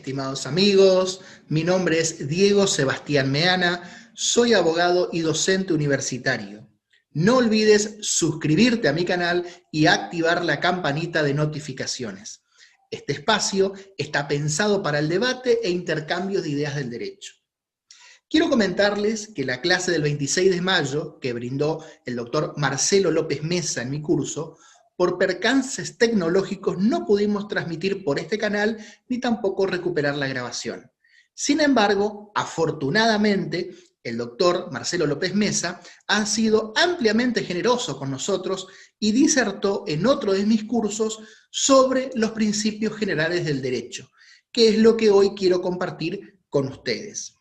estimados amigos, mi nombre es Diego Sebastián Meana, soy abogado y docente universitario. No olvides suscribirte a mi canal y activar la campanita de notificaciones. Este espacio está pensado para el debate e intercambio de ideas del derecho. Quiero comentarles que la clase del 26 de mayo, que brindó el doctor Marcelo López Mesa en mi curso, por percances tecnológicos no pudimos transmitir por este canal ni tampoco recuperar la grabación. Sin embargo, afortunadamente, el doctor Marcelo López Mesa ha sido ampliamente generoso con nosotros y disertó en otro de mis cursos sobre los principios generales del derecho, que es lo que hoy quiero compartir con ustedes.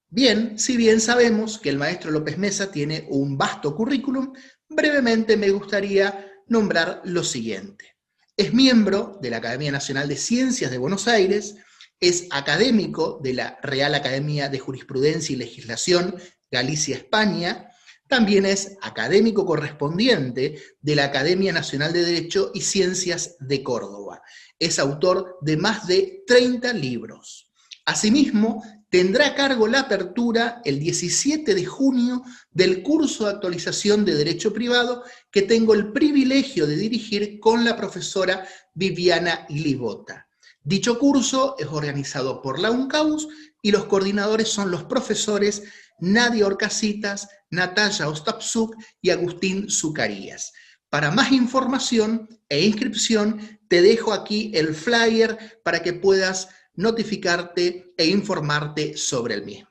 Bien, si bien sabemos que el maestro López Mesa tiene un vasto currículum, brevemente me gustaría nombrar lo siguiente. Es miembro de la Academia Nacional de Ciencias de Buenos Aires, es académico de la Real Academia de Jurisprudencia y Legislación, Galicia, España, también es académico correspondiente de la Academia Nacional de Derecho y Ciencias de Córdoba. Es autor de más de 30 libros. Asimismo, tendrá a cargo la apertura el 17 de junio del curso de actualización de Derecho Privado que tengo el privilegio de dirigir con la profesora Viviana Libota. Dicho curso es organizado por la UNCAUS y los coordinadores son los profesores Nadia Orcasitas, Natalia Ostapsuk y Agustín Zucarías. Para más información e inscripción te dejo aquí el flyer para que puedas notificarte e informarte sobre el mismo.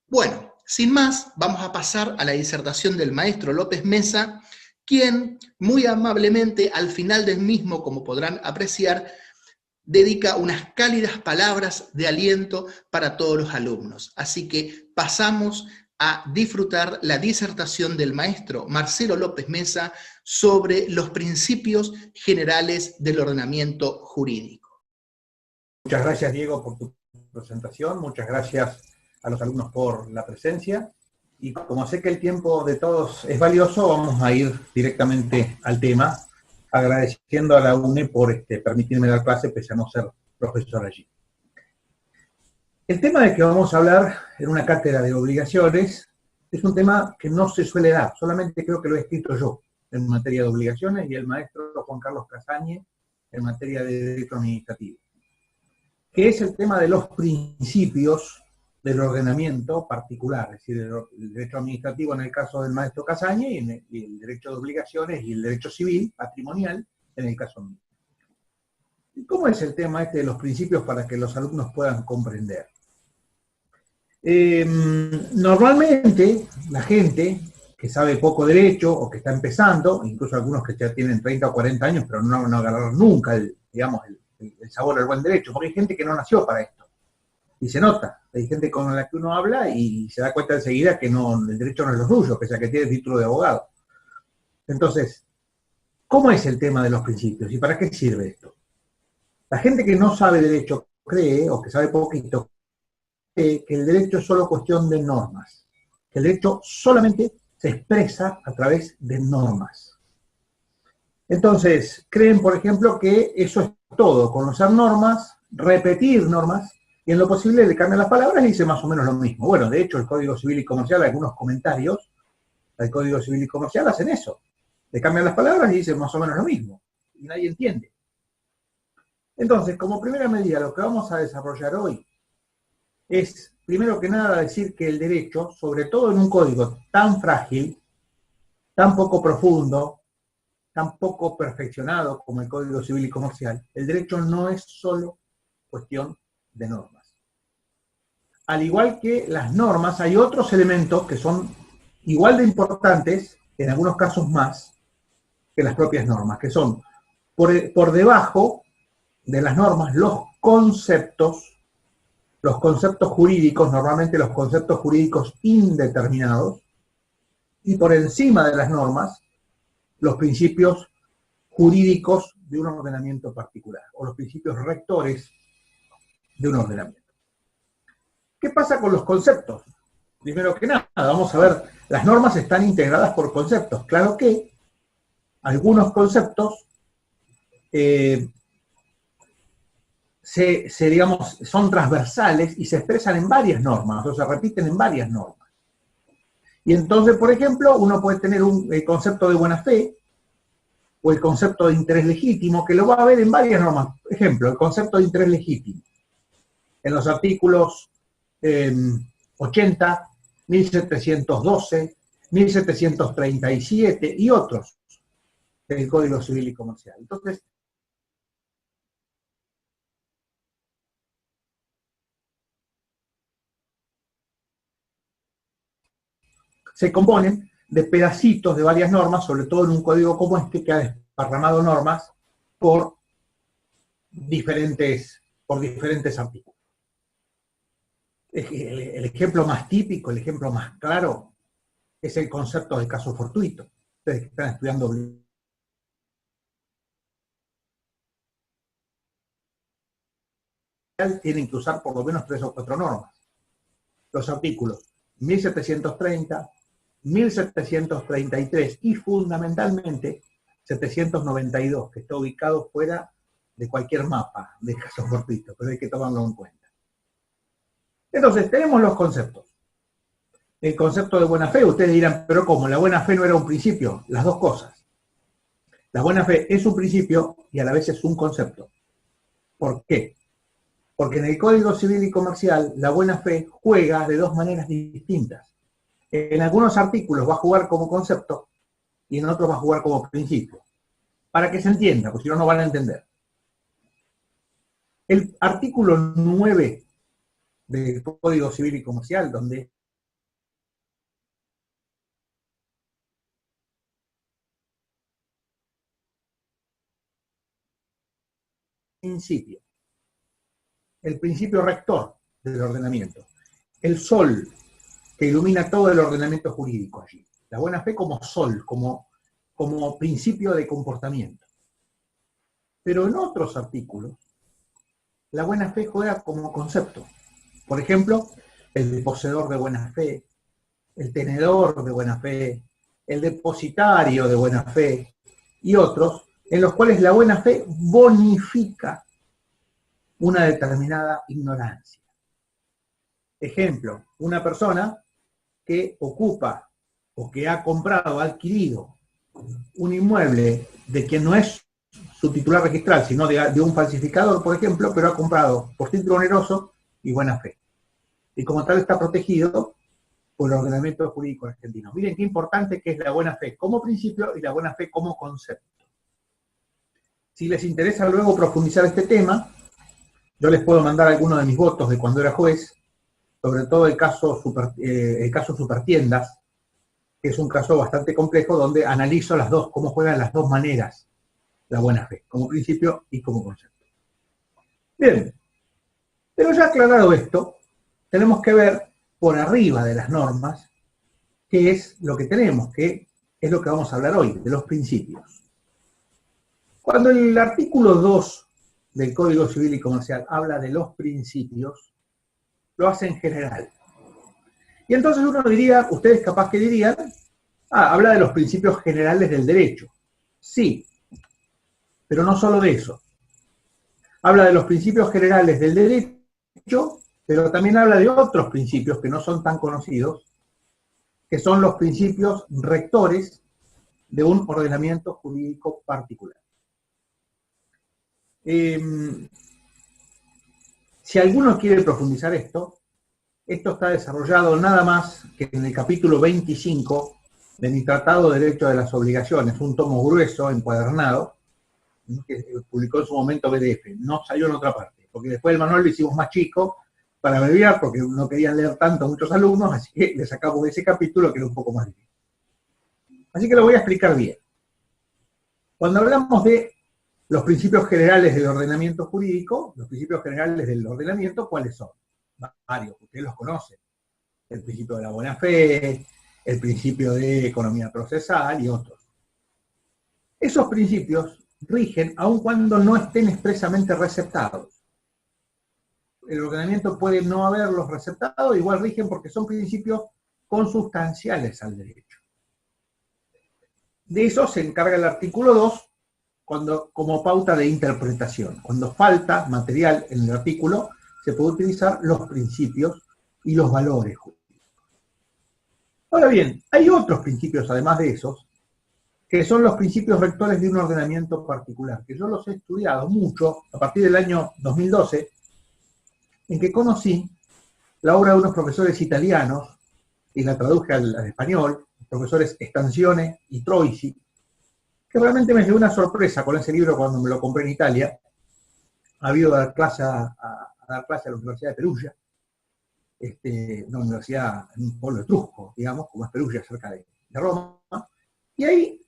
Bueno, sin más, vamos a pasar a la disertación del maestro López Mesa, quien muy amablemente al final del mismo, como podrán apreciar, dedica unas cálidas palabras de aliento para todos los alumnos. Así que pasamos a disfrutar la disertación del maestro Marcelo López Mesa sobre los principios generales del ordenamiento jurídico. Muchas gracias, Diego, por tu presentación. Muchas gracias a los alumnos por la presencia. Y como sé que el tiempo de todos es valioso, vamos a ir directamente al tema, agradeciendo a la UNE por permitirme dar clase, pese a no ser profesor allí. El tema del que vamos a hablar en una cátedra de obligaciones es un tema que no se suele dar, solamente creo que lo he escrito yo en materia de obligaciones y el maestro Juan Carlos Casañe en materia de derecho administrativo, que es el tema de los principios del ordenamiento particular, es decir, el derecho administrativo en el caso del maestro Casañe y el derecho de obligaciones y el derecho civil, patrimonial, en el caso mío. ¿Y cómo es el tema de los principios para que los alumnos puedan comprender? Normalmente la gente que sabe poco derecho o que está empezando, incluso algunos que ya tienen 30 o 40 años, pero no agarraron nunca el sabor al buen derecho, porque hay gente que no nació para esto. Y se nota, hay gente con la que uno habla y se da cuenta enseguida que el derecho no es lo suyo, pese a que tiene título de abogado. Entonces, ¿cómo es el tema de los principios y para qué sirve esto? La gente que no sabe derecho cree, o que sabe poquito, cree que el derecho es solo cuestión de normas, que el derecho solamente se expresa a través de normas. Entonces, creen, por ejemplo, que eso es todo, conocer normas, repetir normas, y en lo posible le cambian las palabras y dice más o menos lo mismo. Bueno, de hecho, el Código Civil y Comercial, algunos comentarios del Código Civil y Comercial hacen eso. Le cambian las palabras y dicen más o menos lo mismo, y nadie entiende. Entonces, como primera medida, lo que vamos a desarrollar hoy es, primero que nada, decir que el derecho, sobre todo en un código tan frágil, tan poco profundo, tan poco perfeccionado como el Código Civil y Comercial, el derecho no es solo cuestión de normas. Al igual que las normas, hay otros elementos que son igual de importantes, en algunos casos más, que las propias normas, que son por debajo de las normas los conceptos jurídicos, normalmente los conceptos jurídicos indeterminados, y por encima de las normas, los principios jurídicos de un ordenamiento particular, o los principios rectores de un ordenamiento. ¿Qué pasa con los conceptos? Primero que nada, vamos a ver, las normas están integradas por conceptos. Claro que algunos conceptos digamos, son transversales y se expresan en varias normas, o se repiten en varias normas. Y entonces, por ejemplo, uno puede tener el concepto de buena fe, o el concepto de interés legítimo, que lo va a ver en varias normas. Ejemplo, el concepto de interés legítimo. En los artículos 80, 1712, 1737 y otros del Código Civil y Comercial. Entonces, se componen de pedacitos de varias normas, sobre todo en un código como este que ha desparramado normas por diferentes artículos. El ejemplo más típico, el ejemplo más claro, es el concepto de caso fortuito. Ustedes que están estudiando tienen que usar por lo menos 3 o 4 normas. Los artículos 1730, 1733 y fundamentalmente 792, que está ubicado fuera de cualquier mapa de caso fortuito, pero hay que tomarlo en cuenta. Entonces, tenemos los conceptos. El concepto de buena fe, ustedes dirán, pero ¿cómo? ¿La buena fe no era un principio? Las dos cosas. La buena fe es un principio y a la vez es un concepto. ¿Por qué? Porque en el Código Civil y Comercial la buena fe juega de dos maneras distintas. En algunos artículos va a jugar como concepto y en otros va a jugar como principio. Para que se entienda, porque si no, no van a entender. El artículo 9 del Código Civil y Comercial, donde el principio rector del ordenamiento, el sol que ilumina todo el ordenamiento jurídico allí. La buena fe como sol, como principio de comportamiento. Pero en otros artículos, la buena fe juega como concepto. Por ejemplo, el poseedor de buena fe, el tenedor de buena fe, el depositario de buena fe, y otros, en los cuales la buena fe bonifica una determinada ignorancia. Ejemplo, una persona que ocupa o que ha comprado, ha adquirido un inmueble de quien no es su titular registral, sino de un falsificador, por ejemplo, pero ha comprado por título oneroso y buena fe. Y como tal está protegido por el ordenamiento jurídico argentino. Miren qué importante que es la buena fe como principio y la buena fe como concepto. Si les interesa luego profundizar este tema, yo les puedo mandar algunos de mis votos de cuando era juez, sobre todo el caso Supertiendas, que es un caso bastante complejo donde analizo las dos, cómo juegan las dos maneras la buena fe, como principio y como concepto. Bien, pero ya aclarado esto, tenemos que ver por arriba de las normas qué es lo que tenemos, que es lo que vamos a hablar hoy, de los principios. Cuando el artículo 2 del Código Civil y Comercial habla de los principios, lo hace en general. Y entonces uno diría, ustedes capaz que dirían, habla de los principios generales del derecho. Sí, pero no solo de eso. Habla de los principios generales del derecho, pero también habla de otros principios que no son tan conocidos, que son los principios rectores de un ordenamiento jurídico particular. Si alguno quiere profundizar esto está desarrollado nada más que en el capítulo 25 de mi Tratado de Derecho de las Obligaciones, un tomo grueso, encuadernado, que publicó en su momento BDF, no salió en otra parte, porque después el manual lo hicimos más chico para abreviar, porque no querían leer tanto muchos alumnos, así que le sacamos ese capítulo que era un poco más difícil. Así que lo voy a explicar bien. Cuando hablamos de los principios generales del ordenamiento jurídico, los principios generales del ordenamiento, ¿cuáles son? Varios, ustedes los conocen. El principio de la buena fe, el principio de economía procesal y otros. Esos principios rigen aun cuando no estén expresamente receptados. El ordenamiento puede no haberlos receptado, igual rigen porque son principios consustanciales al derecho. De eso se encarga el artículo 2, como pauta de interpretación. Cuando falta material en el artículo, se puede utilizar los principios y los valores jurídicos. Ahora bien, hay otros principios, además de esos, que son los principios rectores de un ordenamiento particular, que yo los he estudiado mucho a partir del año 2012, en que conocí la obra de unos profesores italianos, y la traduje al español, los profesores Stanzione y Troisi, que realmente me dio una sorpresa con ese libro cuando me lo compré en Italia. Había ido a dar clase a la Universidad de Perugia, una universidad en un pueblo etrusco, digamos, como es Perugia, cerca de Roma, y ahí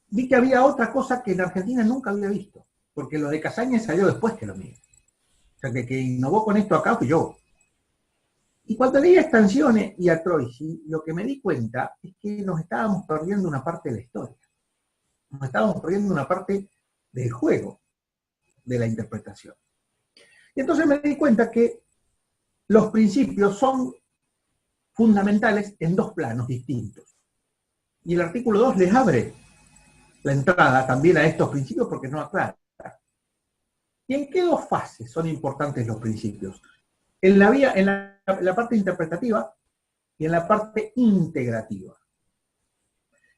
vi que había otra cosa que en Argentina nunca había visto, porque lo de Casaña salió después que lo mío. O sea, que innovó con esto acá fui yo. Y cuando leí a Stanzione y a Troisi, lo que me di cuenta es que nos estábamos perdiendo una parte de la historia. Nos estábamos perdiendo una parte del juego, de la interpretación. Y entonces me di cuenta que los principios son fundamentales en dos planos distintos. Y el artículo 2 les abre la entrada también a estos principios porque no aclara. ¿Y en qué dos fases son importantes los principios? En la parte interpretativa y en la parte integrativa.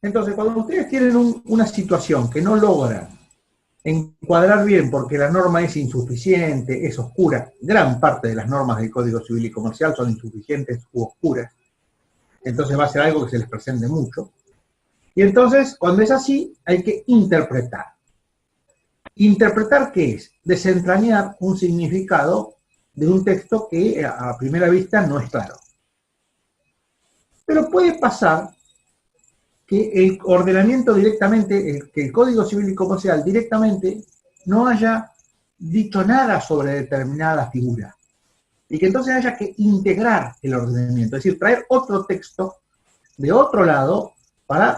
Entonces, cuando ustedes tienen una situación que no logran encuadrar bien porque la norma es insuficiente, es oscura, gran parte de las normas del Código Civil y Comercial son insuficientes u oscuras, entonces va a ser algo que se les presente mucho. Y entonces, cuando es así, hay que interpretar. ¿Interpretar qué es? Desentrañar un significado de un texto que a primera vista no es claro. Pero puede pasar que el ordenamiento directamente, que el Código Civil y Comercial directamente no haya dicho nada sobre determinada figura. Y que entonces haya que integrar el ordenamiento, es decir, traer otro texto de otro lado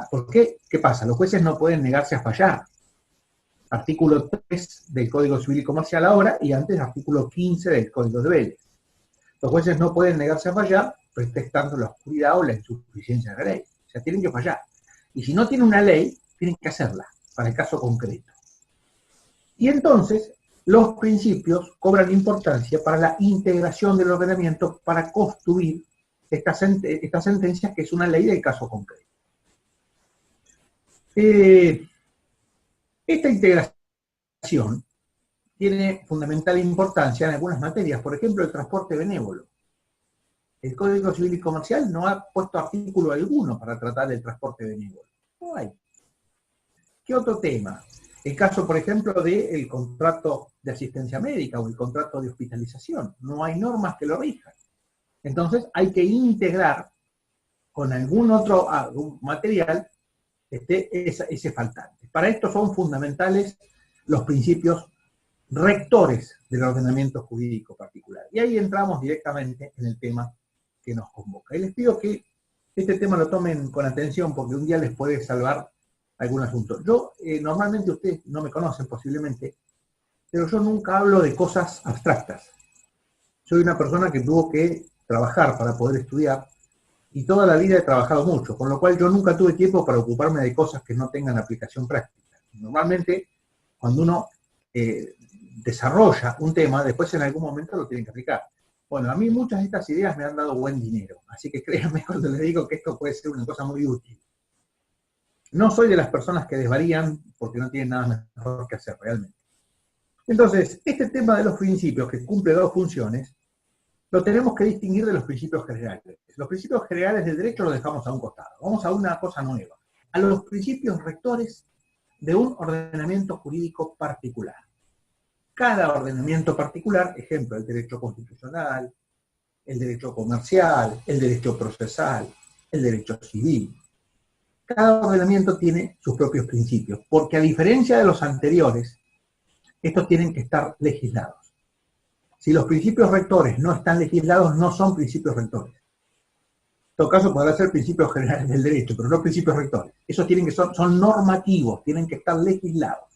¿por qué? ¿Qué pasa? Los jueces no pueden negarse a fallar. Artículo 3 del Código Civil y Comercial ahora, y antes artículo 15 del Código de Vélez. Los jueces no pueden negarse a fallar, pretextando la oscuridad o la insuficiencia de la ley. O sea, tienen que fallar. Y si no tienen una ley, tienen que hacerla, para el caso concreto. Y entonces, los principios cobran importancia para la integración del ordenamiento para construir esta sentencia que es una ley del caso concreto. Esta integración tiene fundamental importancia en algunas materias, por ejemplo, el transporte benévolo. El Código Civil y Comercial no ha puesto artículo alguno para tratar del transporte benévolo. No hay. ¿Qué otro tema? El caso, por ejemplo, del contrato de asistencia médica o el contrato de hospitalización. No hay normas que lo rijan. Entonces hay que integrar con algún otro material ese faltante. Para esto son fundamentales los principios rectores del ordenamiento jurídico particular. Y ahí entramos directamente en el tema que nos convoca. Y les pido que este tema lo tomen con atención porque un día les puede salvar algún asunto. Yo, normalmente ustedes no me conocen posiblemente, pero yo nunca hablo de cosas abstractas. Soy una persona que tuvo que trabajar para poder estudiar y toda la vida he trabajado mucho, con lo cual yo nunca tuve tiempo para ocuparme de cosas que no tengan aplicación práctica. Normalmente, cuando uno desarrolla un tema, después en algún momento lo tienen que aplicar. Bueno, a mí muchas de estas ideas me han dado buen dinero, así que créanme cuando les digo que esto puede ser una cosa muy útil. No soy de las personas que desvarían porque no tienen nada mejor que hacer realmente. Entonces, este tema de los principios, que cumple dos funciones, lo tenemos que distinguir de los principios generales. Los principios generales del derecho los dejamos a un costado. Vamos a una cosa nueva, a los principios rectores de un ordenamiento jurídico particular. Cada ordenamiento particular, ejemplo, el derecho constitucional, el derecho comercial, el derecho procesal, el derecho civil. Cada ordenamiento tiene sus propios principios, porque a diferencia de los anteriores, estos tienen que estar legislados. Si los principios rectores no están legislados, no son principios rectores. En todo caso, podrán ser principios generales del derecho, pero no principios rectores. Esos son normativos, tienen que estar legislados.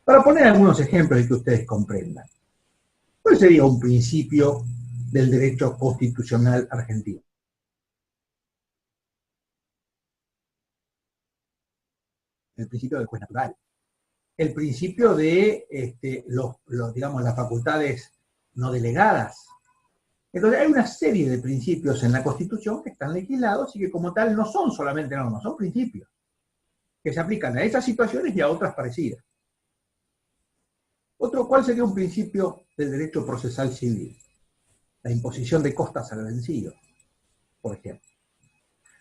Para poner algunos ejemplos y que ustedes comprendan. ¿Cuál sería un principio del derecho constitucional argentino? el principio del juez natural, el principio de digamos, las facultades no delegadas. Entonces hay una serie de principios en la Constitución que están legislados y que como tal no son solamente normas, son principios que se aplican a esas situaciones y a otras parecidas. ¿Cuál sería un principio del derecho procesal civil? La imposición de costas al vencido, por ejemplo.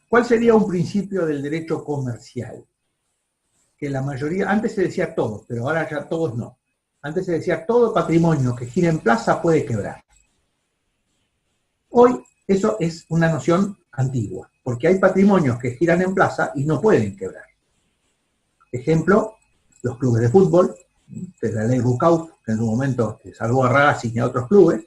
¿Cuál sería un principio del derecho comercial? Que la mayoría, antes se decía todo, pero ahora ya todos no. Antes se decía todo patrimonio que gira en plaza puede quebrar. Hoy eso es una noción antigua, porque hay patrimonios que giran en plaza y no pueden quebrar. Ejemplo, los clubes de fútbol, de la ley Rucauf, que en su momento salvó a Racing y a otros clubes.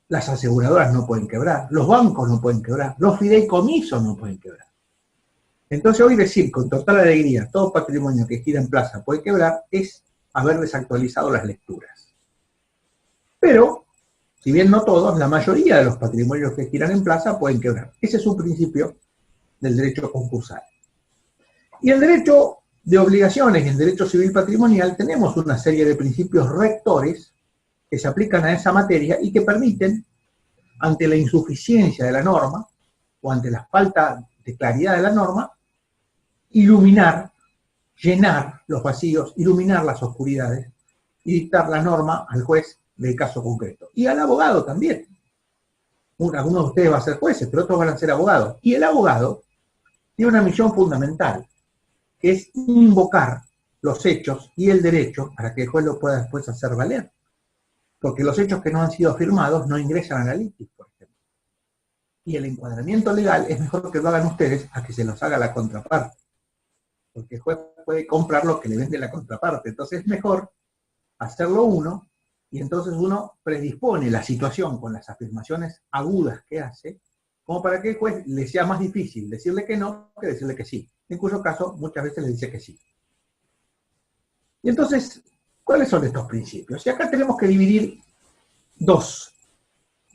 Las aseguradoras no pueden quebrar, los bancos no pueden quebrar, los fideicomisos no pueden quebrar. Entonces hoy decir con total alegría todo patrimonio que gira en plaza puede quebrar es haber desactualizado las lecturas. Pero, si bien no todos, la mayoría de los patrimonios que giran en plaza pueden quebrar. Ese es un principio del derecho concursal. Y el derecho de obligaciones y el derecho civil patrimonial tenemos una serie de principios rectores que se aplican a esa materia y que permiten, ante la insuficiencia de la norma o ante la falta de claridad de la norma, iluminar, llenar los vacíos, iluminar las oscuridades y dictar la norma al juez del caso concreto. Y al abogado también. Algunos de ustedes van a ser jueces, pero otros van a ser abogados. Y el abogado tiene una misión fundamental, que es invocar los hechos y el derecho para que el juez lo pueda después hacer valer. Porque los hechos que no han sido firmados no ingresan a la litis, por ejemplo. Y el encuadramiento legal es mejor que lo hagan ustedes a que se los haga la contraparte. Porque el juez puede comprar lo que le vende la contraparte. Entonces es mejor hacerlo uno, y entonces uno predispone la situación con las afirmaciones agudas que hace, como para que el juez le sea más difícil decirle que no que decirle que sí. En cuyo caso muchas veces le dice que sí. Y entonces, ¿cuáles son estos principios? Y acá tenemos que dividir dos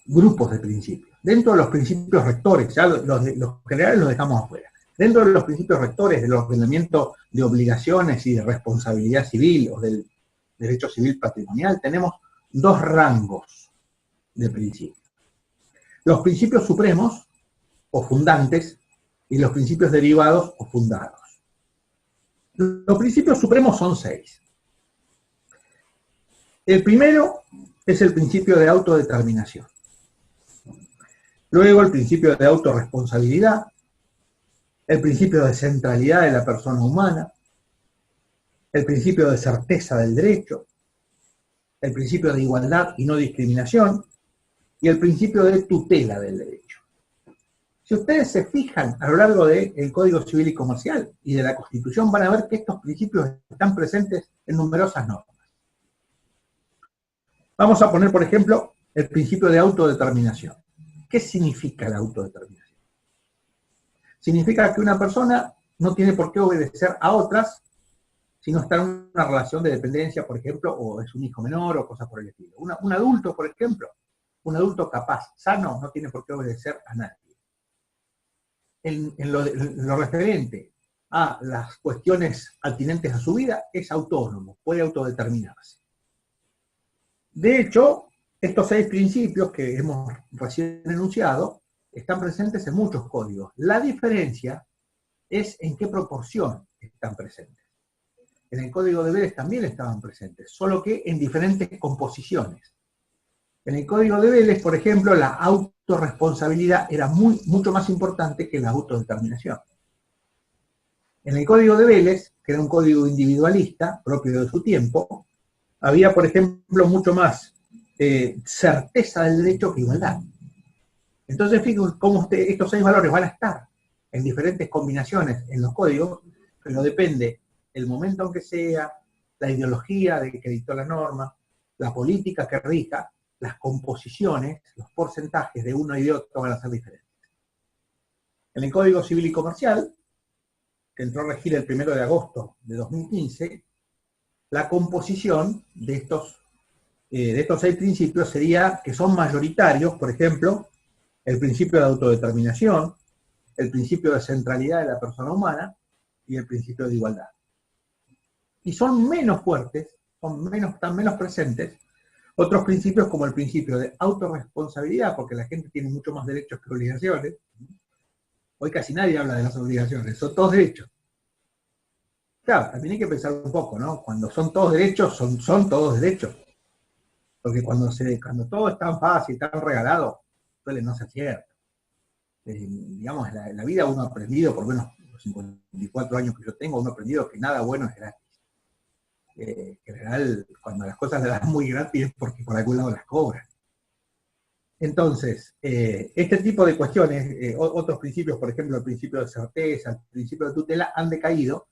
grupos de principios. Dentro de los principios rectores, ya los generales los dejamos afuera. Dentro de los principios rectores del ordenamiento de obligaciones y de responsabilidad civil o del derecho civil patrimonial, tenemos dos rangos de principios. Los principios supremos o fundantes y los principios derivados o fundados. Los principios supremos son 6. El primero es el principio de autodeterminación. Luego el principio de autorresponsabilidad, el principio de centralidad de la persona humana, el principio de certeza del derecho, el principio de igualdad y no discriminación, y el principio de tutela del derecho. Si ustedes se fijan a lo largo del Código Civil y Comercial y de la Constitución, van a ver que estos principios están presentes en numerosas normas. Vamos a poner, por ejemplo, el principio de autodeterminación. ¿Qué significa la autodeterminación? Significa que una persona no tiene por qué obedecer a otras si no está en una relación de dependencia, por ejemplo, o es un hijo menor o cosas por el estilo. Un adulto, por ejemplo, un adulto capaz, sano, no tiene por qué obedecer a nadie. En lo referente a las cuestiones atinentes a su vida, es autónomo, puede autodeterminarse. De hecho, estos 6 principios que hemos recién enunciado están presentes en muchos códigos. La diferencia es en qué proporción están presentes. En el Código de Vélez también estaban presentes, solo que en diferentes composiciones. En el Código de Vélez, por ejemplo, la autorresponsabilidad era mucho más importante que la autodeterminación. En el Código de Vélez, que era un código individualista, propio de su tiempo, había, por ejemplo, mucho más certeza del derecho que igualdad. Entonces, fíjense cómo estos 6 valores van a estar en diferentes combinaciones en los códigos, pero depende el momento en que sea, la ideología de que dictó la norma, la política que rija, las composiciones, los porcentajes de uno y de otro van a ser diferentes. En el Código Civil y Comercial, que entró a regir el 1 de agosto de 2015, la composición de estos 6 principios sería que son mayoritarios, por ejemplo, el principio de autodeterminación, el principio de centralidad de la persona humana y el principio de igualdad. Y son menos fuertes, están menos presentes otros principios como el principio de autorresponsabilidad, porque la gente tiene mucho más derechos que obligaciones. Hoy casi nadie habla de las obligaciones, son todos derechos. Claro, también hay que pensar un poco, ¿no? Cuando son todos derechos, son todos derechos. Porque cuando todo es tan fácil, tan regalado, suele no ser cierto. Digamos, la vida uno ha aprendido, por lo menos los 54 años que yo tengo, uno ha aprendido que nada bueno es gratis. En general, cuando las cosas las dan muy gratis es porque por algún lado las cobran. Entonces, este tipo de cuestiones, otros principios, por ejemplo, el principio de certeza, el principio de tutela, han decaído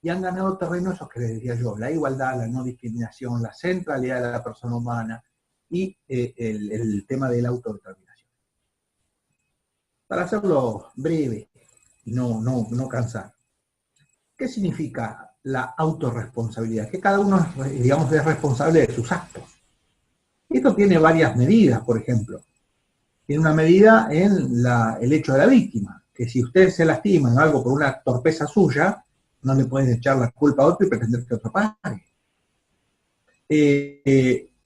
y han ganado terreno esos que les decía yo, la igualdad, la no discriminación, la centralidad de la persona humana y el tema de la autodeterminación. Para hacerlo breve y no cansar, ¿qué significa la autorresponsabilidad? Que cada uno, digamos, es responsable de sus actos. Esto tiene varias medidas, por ejemplo. Tiene una medida en el hecho de la víctima, que si usted se lastima en algo por una torpeza suya, no le pueden echar la culpa a otro y pretender que otro pague.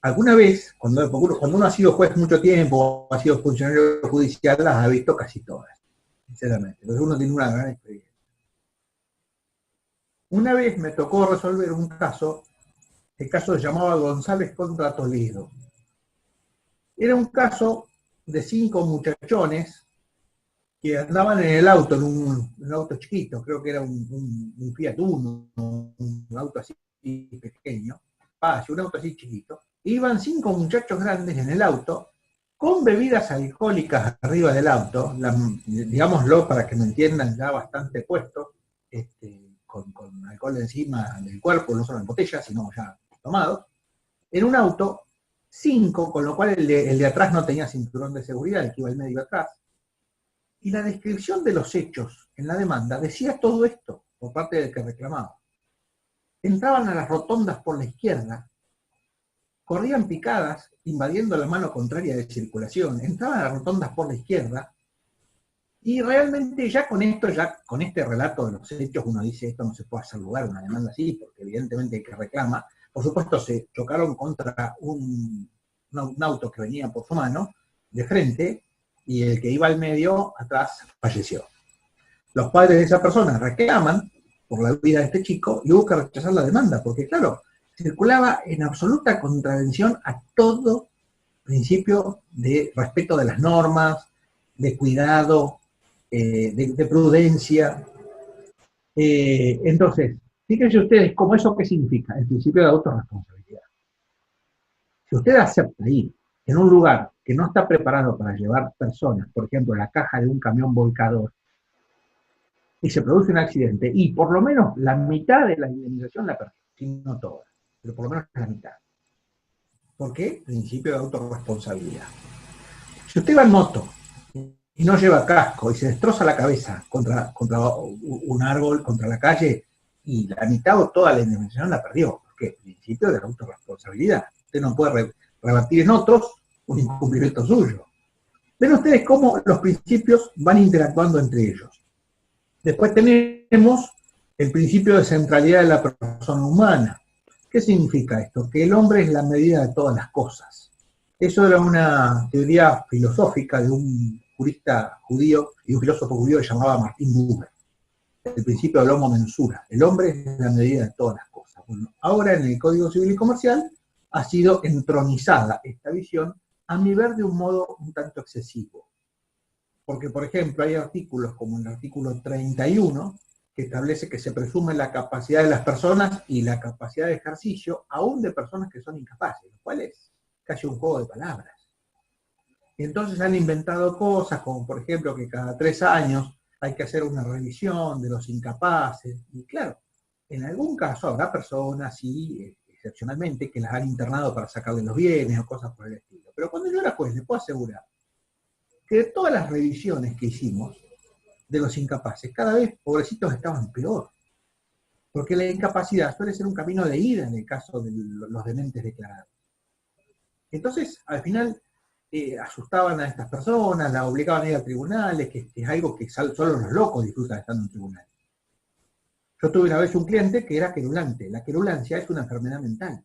Alguna vez, cuando uno ha sido juez mucho tiempo, o ha sido funcionario judicial, las ha visto casi todas, sinceramente. Entonces uno tiene una gran experiencia. Una vez me tocó resolver un caso, el caso se llamaba González contra Toledo. Era un caso de 5 muchachones que andaban en el auto, en un auto chiquito, creo que era un Fiat Uno, un auto así pequeño, un auto así chiquito. Iban 5 muchachos grandes en el auto, con bebidas alcohólicas arriba del auto, digámoslo para que me entiendan, ya bastante puesto, con alcohol encima del cuerpo, no solo en botellas, sino ya tomados, en un auto, 5, con lo cual el de atrás no tenía cinturón de seguridad, el que iba al medio atrás. Y la descripción de los hechos en la demanda decía todo esto, por parte del que reclamaba. Entraban a las rotondas por la izquierda, corrían picadas, invadiendo la mano contraria de circulación, entraban a las rotondas por la izquierda, y realmente ya con este relato de los hechos, uno dice, esto no se puede hacer lugar a una demanda así, porque evidentemente el que reclama, por supuesto se chocaron contra un auto que venía por su mano, de frente, y el que iba al medio, atrás, falleció. Los padres de esa persona reclaman por la vida de este chico y hubo que rechazar la demanda, porque claro, circulaba en absoluta contravención a todo principio de respeto de las normas, de cuidado, de prudencia. Entonces, fíjense ustedes cómo eso qué significa, el principio de autorresponsabilidad. Si usted acepta ir en un lugar que no está preparado para llevar personas, por ejemplo, la caja de un camión volcador, y se produce un accidente, y por lo menos la mitad de la indemnización la perdió, si no toda, pero por lo menos la mitad. ¿Por qué? Principio de autorresponsabilidad. Si usted va en moto y no lleva casco y se destroza la cabeza contra un árbol, contra la calle, y la mitad o toda la indemnización la perdió, porque principio de la autorresponsabilidad. Usted no puede rebatir en otros un incumplimiento suyo. Ven ustedes cómo los principios van interactuando entre ellos. Después tenemos el principio de centralidad de la persona humana. ¿Qué significa esto? Que el hombre es la medida de todas las cosas. Eso era una teoría filosófica de un jurista judío y un filósofo judío que se llamaba Martin Buber. El principio del homo mensura. El hombre es la medida de todas las cosas. Bueno, ahora en el Código Civil y Comercial ha sido entronizada esta visión, a mi ver de un modo un tanto excesivo. Porque, por ejemplo, hay artículos como el artículo 31, que establece que se presume la capacidad de las personas y la capacidad de ejercicio, aún de personas que son incapaces, lo cual es casi un juego de palabras. Y entonces han inventado cosas como, por ejemplo, que cada 3 años hay que hacer una revisión de los incapaces, y claro, en algún caso habrá personas, sí, excepcionalmente, que las han internado para sacarle los bienes o cosas por el estilo. Pero cuando yo era juez, les puedo asegurar que de todas las revisiones que hicimos de los incapaces, cada vez pobrecitos estaban peor. Porque la incapacidad suele ser un camino de ida en el caso de los dementes declarados. Entonces, al final, asustaban a estas personas, las obligaban a ir a tribunales, que es algo que solo los locos disfrutan estando en tribunales. Yo tuve una vez un cliente que era querulante. La querulancia es una enfermedad mental.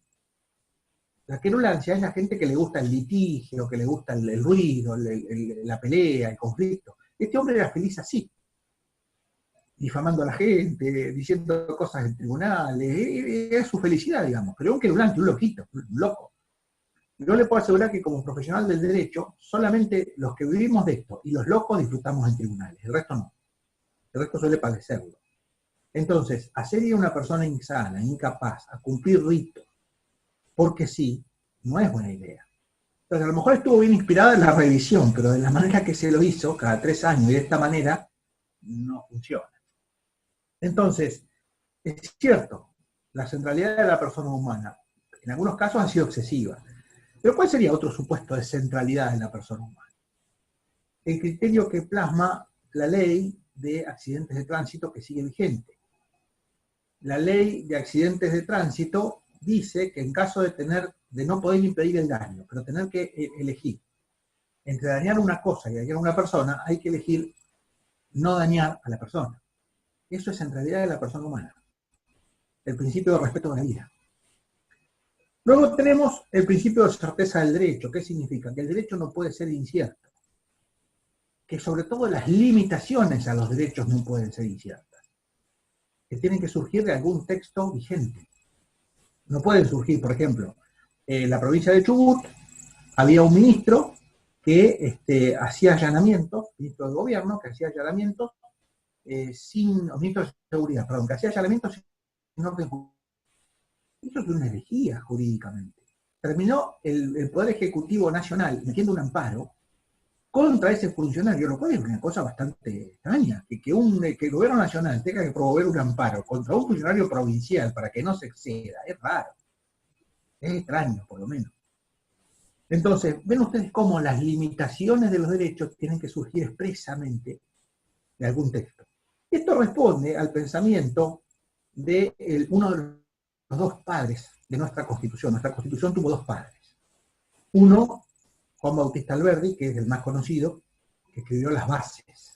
La querulancia es la gente que le gusta el litigio, que le gusta el ruido, la pelea, el conflicto. Este hombre era feliz así, difamando a la gente, diciendo cosas en tribunales, es su felicidad, digamos. Pero un querulante, un loquito, un loco. Yo le puedo asegurar que como profesional del derecho, solamente los que vivimos de esto y los locos disfrutamos en tribunales, el resto no. El resto suele padecerlo. Entonces, hacer ir a una persona insana, incapaz, a cumplir ritos, porque sí, no es buena idea. Entonces, a lo mejor estuvo bien inspirada en la revisión, pero de la manera que se lo hizo, cada 3 años y de esta manera, no funciona. Entonces, es cierto, la centralidad de la persona humana, en algunos casos ha sido excesiva. Pero ¿cuál sería otro supuesto de centralidad de la persona humana? El criterio que plasma la ley de accidentes de tránsito que sigue vigente. La ley de accidentes de tránsito dice que en caso de no poder impedir el daño, pero tener que elegir entre dañar una cosa y dañar a una persona, hay que elegir no dañar a la persona. Eso es centralidad de la persona humana. El principio de respeto de la vida. Luego tenemos el principio de certeza del derecho. ¿Qué significa? Que el derecho no puede ser incierto. Que sobre todo las limitaciones a los derechos no pueden ser inciertas. Que tienen que surgir de algún texto vigente. No pueden surgir, por ejemplo, en la provincia de Chubut había un ministro que hacía allanamientos, ministro de gobierno, que hacía allanamientos ministro de seguridad, perdón, que hacía allanamientos sin orden jurídico. Eso es una herejía jurídicamente. Terminó el Poder Ejecutivo Nacional metiendo un amparo contra ese funcionario, lo cual es una cosa bastante extraña, que el Gobierno Nacional tenga que promover un amparo contra un funcionario provincial para que no se exceda, es raro. Es extraño, por lo menos. Entonces, ven ustedes cómo las limitaciones de los derechos tienen que surgir expresamente de algún texto. Esto responde al pensamiento de uno de los 2 padres de nuestra Constitución. Nuestra Constitución tuvo 2 padres. Uno, Juan Bautista Alberdi, que es el más conocido, que escribió Las Bases,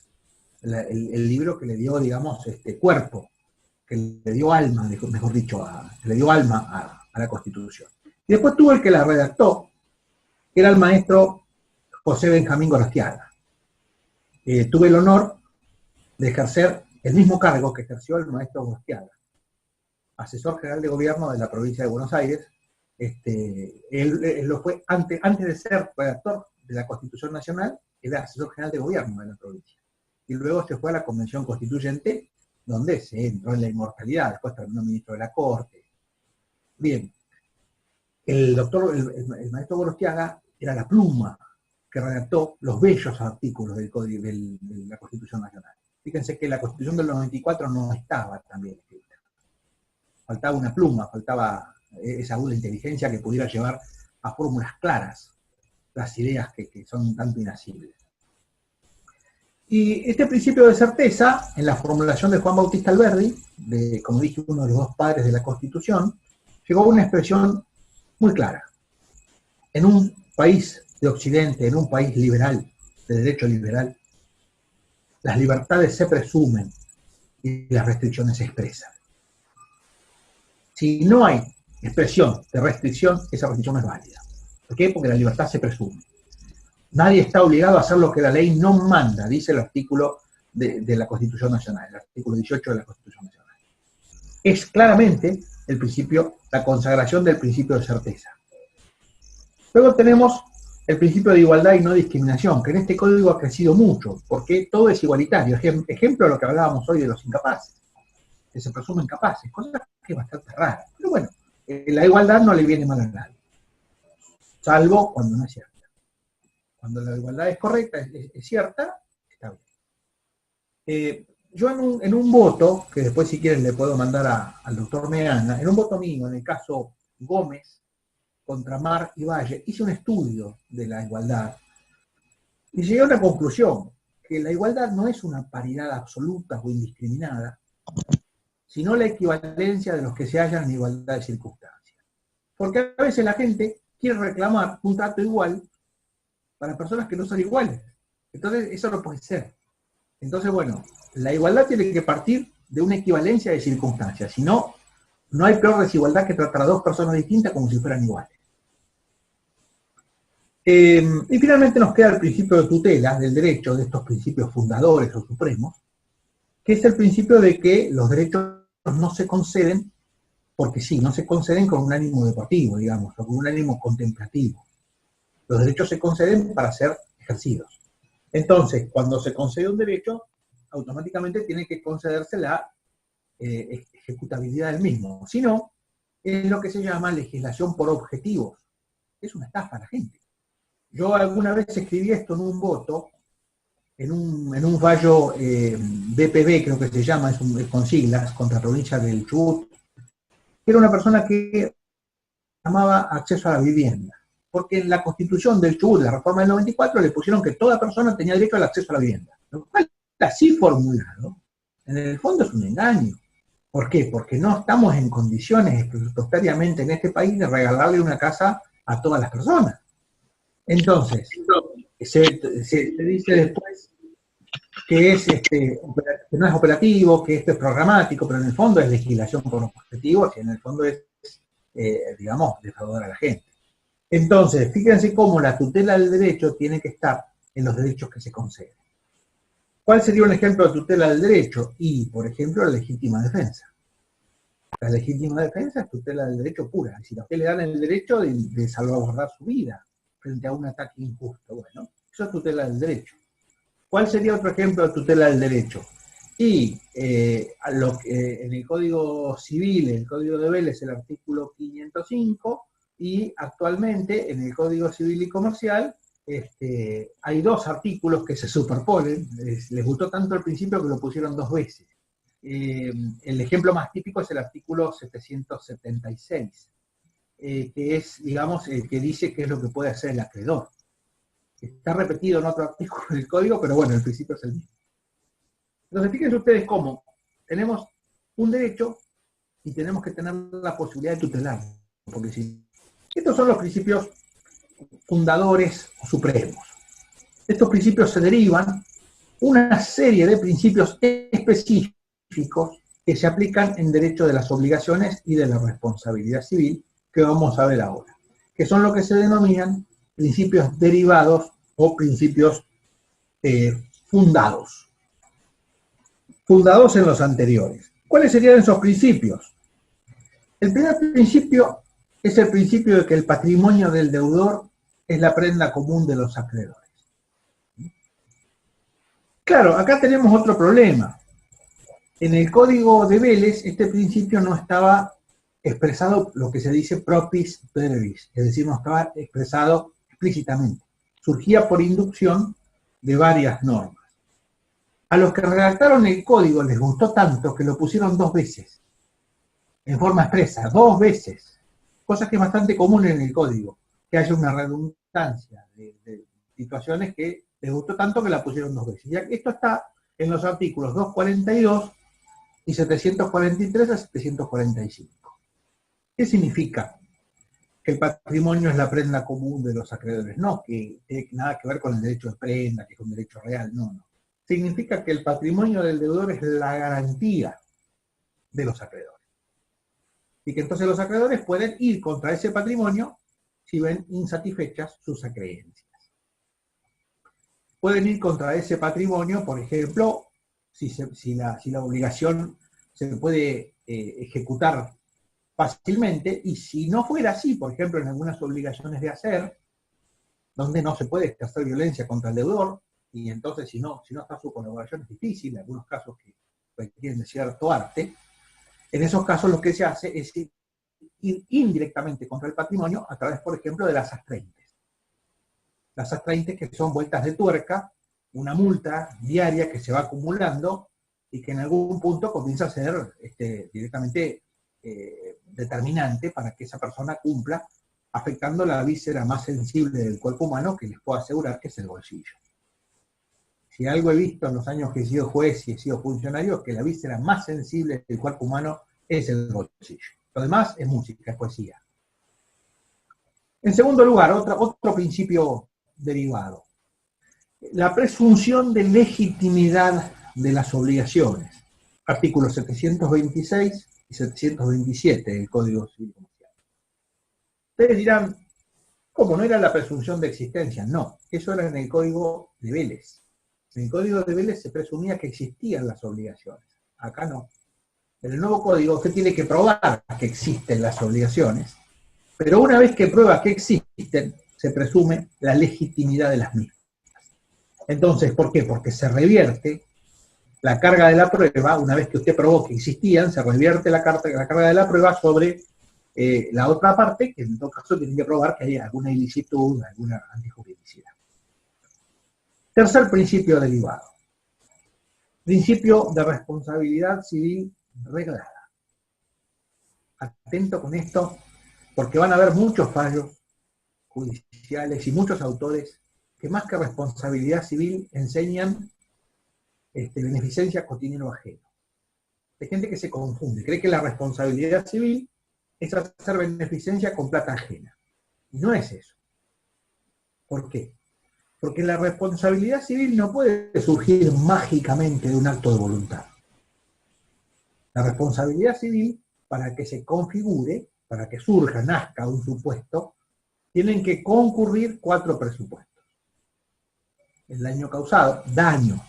el libro que le dio, digamos, cuerpo, que le dio alma, mejor dicho, que le dio alma a la Constitución. Y después tuvo el que la redactó, que era el maestro José Benjamín Gorostiaga. Tuve el honor de ejercer el mismo cargo que ejerció el maestro Gorostiaga, asesor general de gobierno de la provincia de Buenos Aires. Él lo fue antes de ser redactor de la Constitución Nacional, era asesor general de gobierno de la provincia. Y luego se fue a la Convención Constituyente, donde se entró en la inmortalidad, después terminó ministro de la Corte. Bien, el maestro Gorostiaga era la pluma que redactó los bellos artículos del Código de la Constitución Nacional. Fíjense que la Constitución del 94 no estaba tan bien escrita. Faltaba una pluma, faltaba esa aguda inteligencia que pudiera llevar a fórmulas claras las ideas que son tanto inasibles. Y este principio de certeza, en la formulación de Juan Bautista Alberdi, como dije, uno de los 2 padres de la Constitución, llegó a una expresión muy clara. En un país de Occidente, en un país liberal, de derecho liberal, las libertades se presumen y las restricciones se expresan. Si no hay expresión de restricción, esa restricción no es válida. ¿Por qué? Porque la libertad se presume. Nadie está obligado a hacer lo que la ley no manda, dice el artículo de la Constitución Nacional, el artículo 18 de la Constitución Nacional. Es claramente el principio, la consagración del principio de certeza. Luego tenemos el principio de igualdad y no discriminación, que en este código ha crecido mucho, porque todo es igualitario. Ejemplo de lo que hablábamos hoy de los incapaces, que se presumen capaces, cosa que es bastante rara. Pero bueno, la igualdad no le viene mal a nadie, salvo cuando no es cierta. Cuando la igualdad es correcta, es cierta, está bien. Yo en un voto, que después si quieren le puedo mandar al doctor Meana, en un voto mío, en el caso Gómez contra Mar y Valle, hice un estudio de la igualdad y llegué a una conclusión, que la igualdad no es una paridad absoluta o indiscriminada, sino la equivalencia de los que se hallan en igualdad de circunstancias. Porque a veces la gente quiere reclamar un trato igual para personas que no son iguales. Entonces, eso no puede ser. Entonces, bueno, la igualdad tiene que partir de una equivalencia de circunstancias. Si no, no hay peor desigualdad que tratar a dos personas distintas como si fueran iguales. Y finalmente nos queda el principio de tutela del derecho, de estos principios fundadores o supremos, que es el principio de que los derechos no se conceden porque sí, no se conceden con un ánimo deportivo, digamos, o con un ánimo contemplativo. Los derechos se conceden para ser ejercidos. Entonces, cuando se concede un derecho, automáticamente tiene que concederse la ejecutabilidad del mismo. Si no, es lo que se llama legislación por objetivos. Es una estafa a la gente. Yo alguna vez escribí esto en un voto, en un fallo BPB, creo que se llama, es con siglas, contra la provincia del Chubut, que era una persona que llamaba acceso a la vivienda. Porque en la Constitución del Chubut, la reforma del 94, le pusieron que toda persona tenía derecho al acceso a la vivienda. Lo cual está así formulado. En el fondo es un engaño. ¿Por qué? Porque no estamos en condiciones presupuestariamente en este país de regalarle una casa a todas las personas. Entonces, se dice después que no es operativo, que esto es programático, pero en el fondo es legislación por objetivos y en el fondo es, digamos, defraudar a la gente. Entonces, fíjense cómo la tutela del derecho tiene que estar en los derechos que se conceden. ¿Cuál sería un ejemplo de tutela del derecho? Y, por ejemplo, la legítima defensa. La legítima defensa es tutela del derecho pura, es decir, a usted le dan el derecho de salvaguardar su vida frente a un ataque injusto. Bueno, eso es tutela del derecho. ¿Cuál sería otro ejemplo de tutela del derecho? Y en el Código Civil, el Código de Vélez, el artículo 505, y actualmente en el Código Civil y Comercial hay dos artículos que se superponen. Les gustó tanto el principio que lo pusieron dos veces. El ejemplo más típico es el artículo 776, que es, digamos, el que dice qué es lo que puede hacer el acreedor. Está repetido en otro artículo del código, pero bueno, el principio es el mismo. Entonces, fíjense ustedes cómo tenemos un derecho y tenemos que tener la posibilidad de tutelarlo. Porque si estos son los principios fundadores o supremos. Estos principios se derivan una serie de principios específicos que se aplican en derecho de las obligaciones y de la responsabilidad civil, que vamos a ver ahora, que son lo que se denominan principios derivados o principios fundados. Fundados en los anteriores. ¿Cuáles serían esos principios? El primer principio es el principio de que el patrimonio del deudor es la prenda común de los acreedores. Claro, acá tenemos otro problema. En el Código de Vélez, este principio no estaba expresado, lo que se dice propis verbis, es decir, no estaba expresado explícitamente. Surgía por inducción de varias normas. A los que redactaron el código les gustó tanto que lo pusieron dos veces, en forma expresa, dos veces, cosa que es bastante común en el código, que haya una redundancia de situaciones que les gustó tanto que la pusieron dos veces. Ya esto está en los artículos 242 y 743 a 745. ¿Qué significa? Que el patrimonio es la prenda común de los acreedores. No que tiene nada que ver con el derecho de prenda, que es un derecho real, no. Significa que el patrimonio del deudor es la garantía de los acreedores. Y que entonces los acreedores pueden ir contra ese patrimonio si ven insatisfechas sus acreencias. Pueden ir contra ese patrimonio, por ejemplo, si la obligación se puede ejecutar fácilmente, y si no fuera así, por ejemplo, en algunas obligaciones de hacer, donde no se puede ejercer violencia contra el deudor, y entonces si no está su colaboración es difícil, en algunos casos que requieren de cierto arte, en esos casos lo que se hace es ir indirectamente contra el patrimonio a través, por ejemplo, de las astreintes. Las astreintes que son vueltas de tuerca, una multa diaria que se va acumulando y que en algún punto comienza a ser directamente determinante para que esa persona cumpla, afectando la víscera más sensible del cuerpo humano, que les puedo asegurar que es el bolsillo. Si algo he visto en los años que he sido juez y he sido funcionario, es que la víscera más sensible del cuerpo humano es el bolsillo. Lo demás es música, es poesía. En segundo lugar, otro principio derivado. La presunción de legitimidad de las obligaciones. Artículos 726 y 727 del Código Civil Comercial. Ustedes dirán, ¿cómo no era la presunción de existencia? No, eso era en el Código de Vélez. En el Código de Vélez se presumía que existían las obligaciones. Acá no. En el nuevo código usted tiene que probar que existen las obligaciones, pero una vez que prueba que existen, se presume la legitimidad de las mismas. Entonces, ¿por qué? Porque se revierte la carga de la prueba, una vez que usted probó que existían, se revierte la carga de la prueba sobre la otra parte, que en todo caso tiene que probar que hay alguna ilicitud, alguna antijuridicidad. Tercer principio derivado. Principio de responsabilidad civil reglada. Atento con esto, porque van a haber muchos fallos judiciales y muchos autores que más que responsabilidad civil enseñan beneficencia con dinero ajeno. Hay gente que se confunde, cree que la responsabilidad civil es hacer beneficencia con plata ajena. Y no es eso. ¿Por qué? Porque la responsabilidad civil no puede surgir mágicamente de un acto de voluntad. La responsabilidad civil, para que se configure, para que surja, nazca un supuesto, tienen que concurrir 4 presupuestos. El daño causado, daño,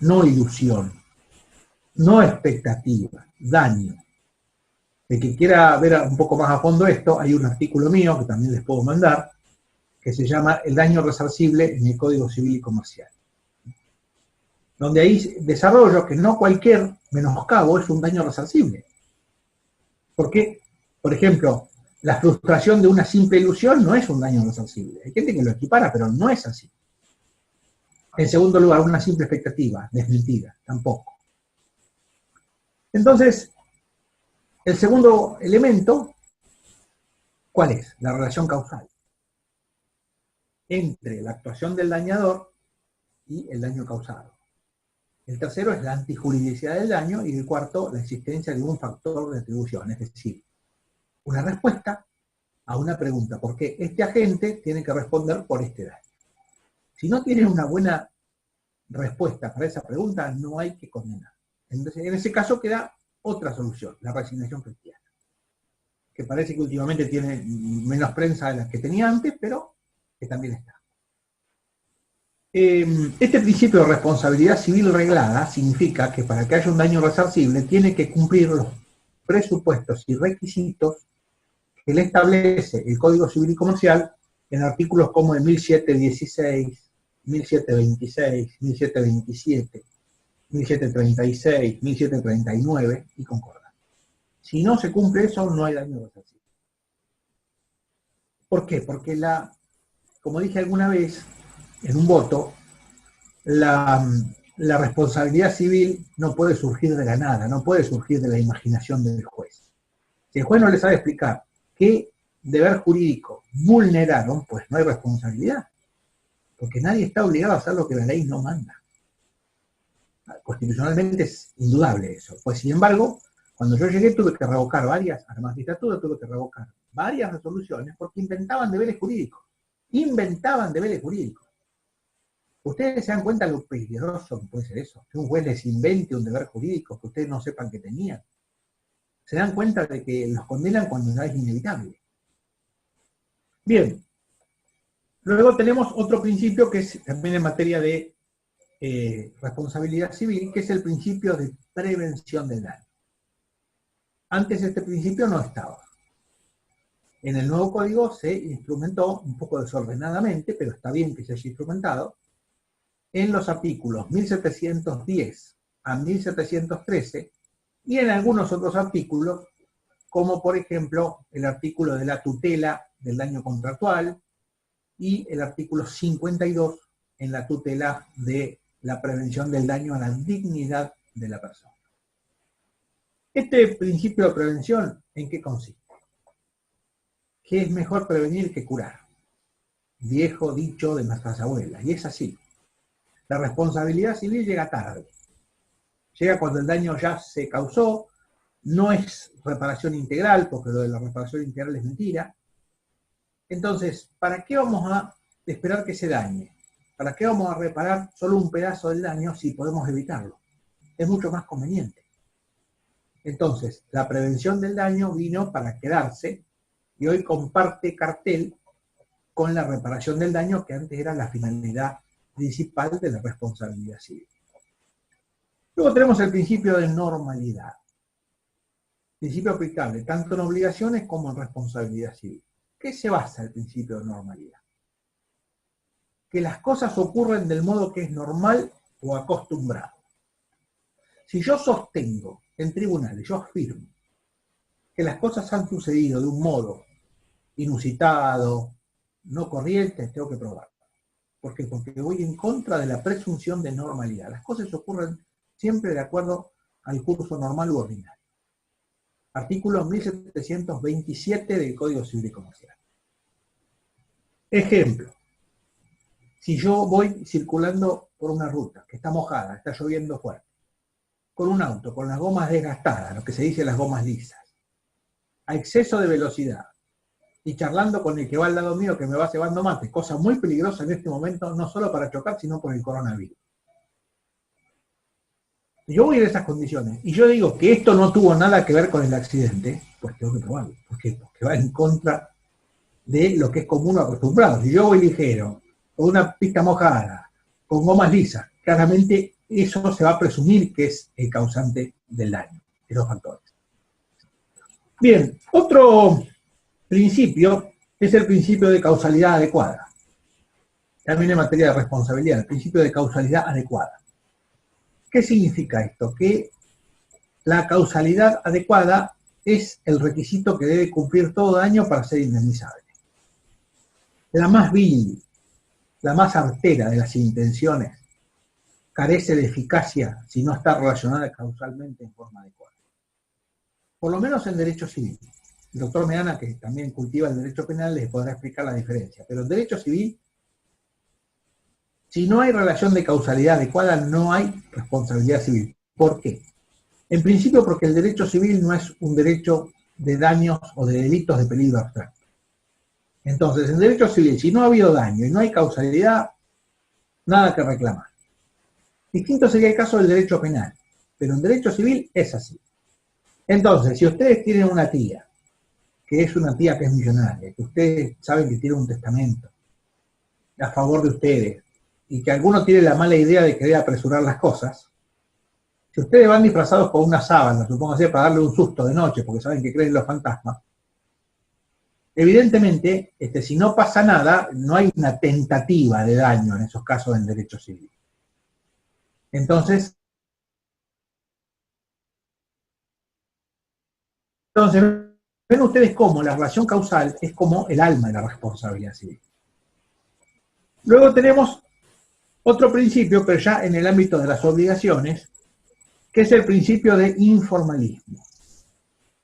no ilusión, no expectativa, daño. El que quiera ver un poco más a fondo esto, hay un artículo mío que también les puedo mandar, que se llama El daño resarcible en el Código Civil y Comercial. Donde ahí desarrollo que no cualquier menoscabo es un daño resarcible. Porque, por ejemplo, la frustración de una simple ilusión no es un daño resarcible. Hay gente que lo equipara, pero no es así. En segundo lugar, una simple expectativa desmentida, tampoco. Entonces, el segundo elemento, ¿cuál es? La relación causal entre la actuación del dañador y el daño causado. El tercero es la antijuridicidad del daño, y el cuarto, la existencia de un factor de atribución, es decir, una respuesta a una pregunta, porque este agente tiene que responder por este daño. Si no tiene una buena respuesta para esa pregunta, no hay que condenar. Entonces, en ese caso queda otra solución, la resignación cristiana, que parece que últimamente tiene menos prensa de la que tenía antes, pero que también está. Este principio de responsabilidad civil reglada significa que para que haya un daño resarcible tiene que cumplir los presupuestos y requisitos que le establece el Código Civil y Comercial en artículos como el 1716, 1726, 1727, 1736, 1739 y concordantes. Si no se cumple eso, no hay daño resarcible. ¿Por qué? Porque como dije alguna vez, en un voto, la responsabilidad civil no puede surgir de la nada, no puede surgir de la imaginación del juez. Si el juez no le sabe explicar qué deber jurídico vulneraron, pues no hay responsabilidad, porque nadie está obligado a hacer lo que la ley no manda. Constitucionalmente es indudable eso. Pues sin embargo, cuando yo llegué tuve que revocar a la magistratura tuve que revocar varias resoluciones porque inventaban deberes jurídicos. Inventaban deberes jurídicos. ¿Ustedes se dan cuenta de lo peligroso que puede ser eso? Que un juez les invente un deber jurídico que ustedes no sepan que tenían. Se dan cuenta de que los condenan cuando ya es inevitable. Bien. Luego tenemos otro principio que es también en materia de responsabilidad civil, que es el principio de prevención del daño. Antes este principio no estaba. En el nuevo código se instrumentó un poco desordenadamente, pero está bien que se haya instrumentado, en los artículos 1710 a 1713 y en algunos otros artículos, como por ejemplo el artículo de la tutela del daño contractual y el artículo 52 en la tutela de la prevención del daño a la dignidad de la persona. Este principio de prevención, ¿en qué consiste? Que es mejor prevenir que curar. Viejo dicho de nuestras abuelas, y es así. La responsabilidad civil llega tarde. Llega cuando el daño ya se causó, no es reparación integral, porque lo de la reparación integral es mentira. Entonces, ¿para qué vamos a esperar que se dañe. ¿Para qué vamos a reparar solo un pedazo del daño si podemos evitarlo? Es mucho más conveniente. Entonces, la prevención del daño vino para quedarse y hoy comparte cartel con la reparación del daño, que antes era la finalidad principal de la responsabilidad civil. Luego tenemos el principio de normalidad. Principio aplicable tanto en obligaciones como en responsabilidad civil. ¿Qué se basa el principio de normalidad? Que las cosas ocurren del modo que es normal o acostumbrado. Si yo sostengo en tribunales, yo afirmo que las cosas han sucedido de un modo inusitado, no corriente, tengo que probarlo. ¿Por qué? Porque voy en contra de la presunción de normalidad. Las cosas ocurren siempre de acuerdo al curso normal u ordinario. Artículo 1727 del Código Civil y Comercial. Ejemplo. Si yo voy circulando por una ruta que está mojada, está lloviendo fuerte, con un auto, con las gomas desgastadas, lo que se dice las gomas lisas, a exceso de velocidad, y charlando con el que va al lado mío que me va cebando mate, cosa muy peligrosa en este momento, no solo para chocar, sino por el coronavirus. Yo voy en esas condiciones, y yo digo que esto no tuvo nada que ver con el accidente, pues tengo que probarlo. ¿Por qué? Porque va en contra de lo que es común o acostumbrado. Si yo voy ligero, con una pista mojada, con gomas lisas, claramente eso se va a presumir que es el causante del daño, esos factores. Bien, otro principio es el principio de causalidad adecuada. También en materia de responsabilidad, el principio de causalidad adecuada. ¿Qué significa esto? Que la causalidad adecuada es el requisito que debe cumplir todo daño para ser indemnizable. La más vil, la más artera de las intenciones carece de eficacia si no está relacionada causalmente en forma adecuada. Por lo menos en derecho civil. El doctor Meana, que también cultiva el derecho penal, les podrá explicar la diferencia. Pero en derecho civil, si no hay relación de causalidad adecuada, no hay responsabilidad civil. ¿Por qué? En principio porque el derecho civil no es un derecho de daños o de delitos de peligro abstracto. Entonces, en derecho civil, si no ha habido daño y no hay causalidad, nada que reclamar. Distinto sería el caso del derecho penal, pero en derecho civil es así. Entonces, si ustedes tienen una tía, que es una tía que es millonaria, que ustedes saben que tiene un testamento a favor de ustedes, y que alguno tiene la mala idea de querer apresurar las cosas, si ustedes van disfrazados con una sábana, supóngase para darle un susto de noche, porque saben que creen en los fantasmas, evidentemente, si no pasa nada, no hay una tentativa de daño en esos casos en derecho civil. Entonces, ven ustedes cómo la relación causal es como el alma de la responsabilidad civil. Luego tenemos otro principio, pero ya en el ámbito de las obligaciones, que es el principio de informalismo.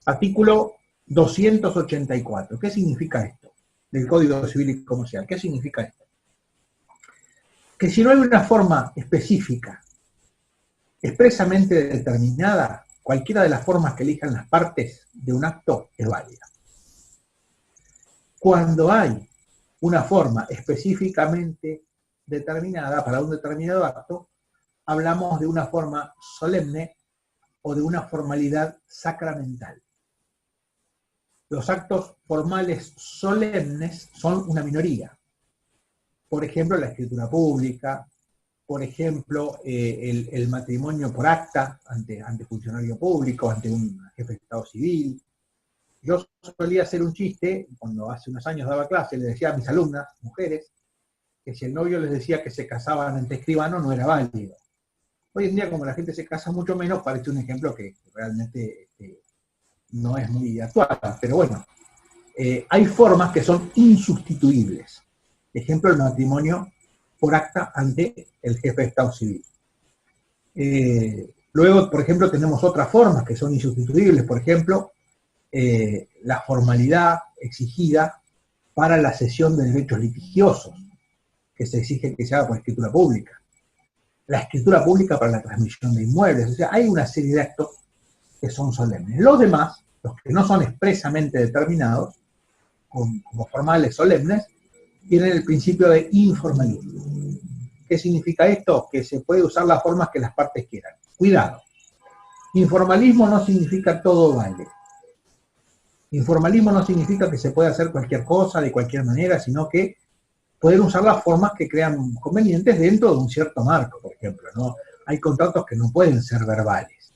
Artículo 284. ¿Qué significa esto? Del Código Civil y Comercial. ¿Qué significa esto? Que si no hay una forma específica, expresamente determinada, cualquiera de las formas que elijan las partes de un acto es válida. Cuando hay una forma específicamente determinada para un determinado acto, hablamos de una forma solemne o de una formalidad sacramental. Los actos formales solemnes son una minoría. Por ejemplo, la escritura pública, por ejemplo, el matrimonio por acta ante funcionario público, ante un jefe de Estado civil. Yo solía hacer un chiste, cuando hace unos años daba clase, le decía a mis alumnas, mujeres, que si el novio les decía que se casaban ante escribano no era válido. Hoy en día, como la gente se casa mucho menos, parece un ejemplo que realmente no es muy actual, pero bueno, hay formas que son insustituibles. Ejemplo, el matrimonio por acta ante el jefe de Estado civil. Luego, por ejemplo, tenemos otras formas que son insustituibles, por ejemplo, la formalidad exigida para la cesión de derechos litigiosos, que se exige que se haga por escritura pública. La escritura pública para la transmisión de inmuebles, o sea, hay una serie de actos que son solemnes. Los demás, los que no son expresamente determinados, como formales solemnes, tienen el principio de informalismo. ¿Qué significa esto? Que se puede usar las formas que las partes quieran. Cuidado. Informalismo no significa todo vale. Informalismo no significa que se puede hacer cualquier cosa de cualquier manera, sino que pueden usar las formas que crean convenientes dentro de un cierto marco, por ejemplo, ¿no? Hay contratos que no pueden ser verbales.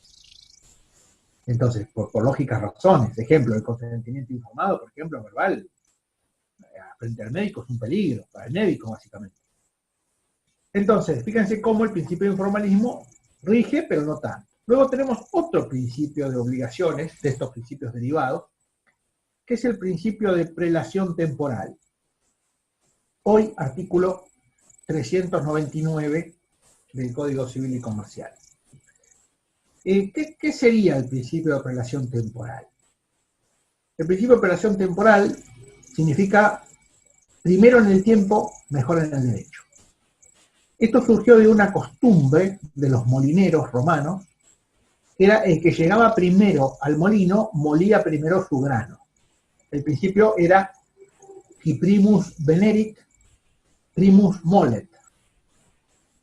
Entonces, por lógicas razones, ejemplo, el consentimiento informado, por ejemplo, verbal, frente al médico es un peligro, para el médico básicamente. Entonces, fíjense cómo el principio de informalismo rige, pero no tanto. Luego tenemos otro principio de obligaciones, de estos principios derivados, que es el principio de prelación temporal. Hoy, artículo 399 del Código Civil y Comercial. ¿Qué sería el principio de prelación temporal? El principio de prelación temporal significa primero en el tiempo, mejor en el derecho. Esto surgió de una costumbre de los molineros romanos, que era el que llegaba primero al molino, molía primero su grano. El principio era qui primus venerit, primus molet.